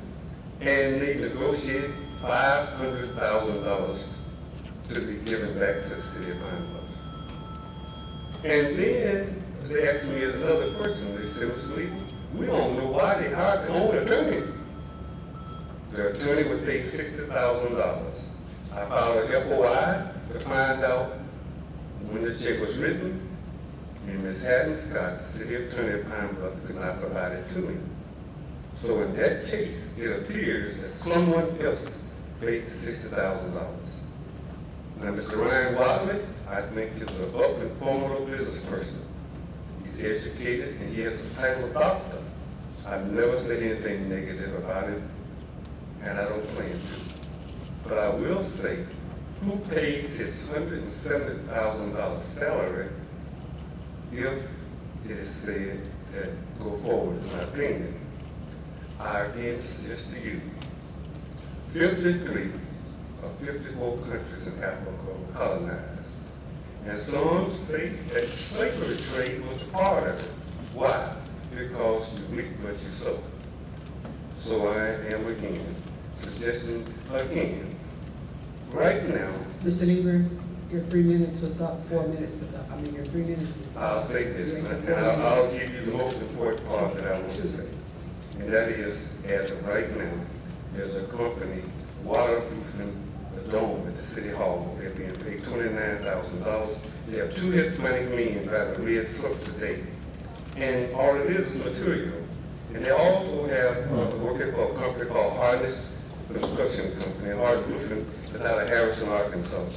and they negotiated $500,000 to be given back to the city of Pine Bluff. And then they asked me as another person, they said, Mr. Lee, we don't know why they hired their own attorney. The attorney was paid $60,000. I filed a FOI to find out when the check was written, and Ms. Haddon Scott, the city attorney of Pine Bluff, could not provide it to me. So in that case, it appears that someone else paid the $60,000. Now, Mr. Ryan Wadley, I think is an up and formidable business person. He's educated and he has the title of doctor. I've never said anything negative about him, and I don't plan to. But I will say, who pays his $170,000 salary if it is said that go forward is not paying? I again suggest to you, 53 of 54 countries in Africa were colonized. And some say that the slavery trade was a part of it. Why? Because you reap what you sow. So I am again suggesting again, right now. Mr. Lieber, your 3 minutes was up, 4 minutes is up. I mean, your 3 minutes is up. I'll say this, and I'll give you the most important part that I want to say. And that is, as of right now, there's a company waterproofing the dome at the city hall. They're being paid $29,000. They have 2 Hispanic men driving red trucks today. And all it is material. And they also have working for a company called Harness Construction Company. Hard Roofing is out of Harrison, Arkansas.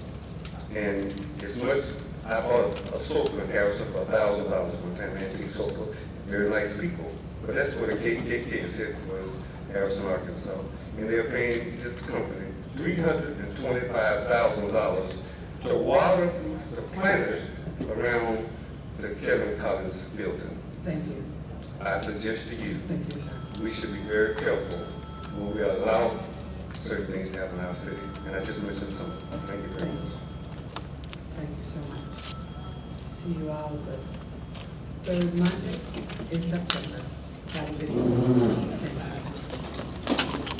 And as much, I bought a sofa in Harrison for $1,000 one time, antique sofa. Very nice people. But that's where the KKK is headquarters, Harrison, Arkansas. And they're paying this company $325,000 to waterproof the planters around the Kevin Collins building. Thank you. I suggest to you, Thank you, sir. we should be very careful when we allow certain things to happen in our city. And I just mentioned something. Thank you very much. Thank you so much. See you all the 3rd Monday in September. Have a good evening. Thank you.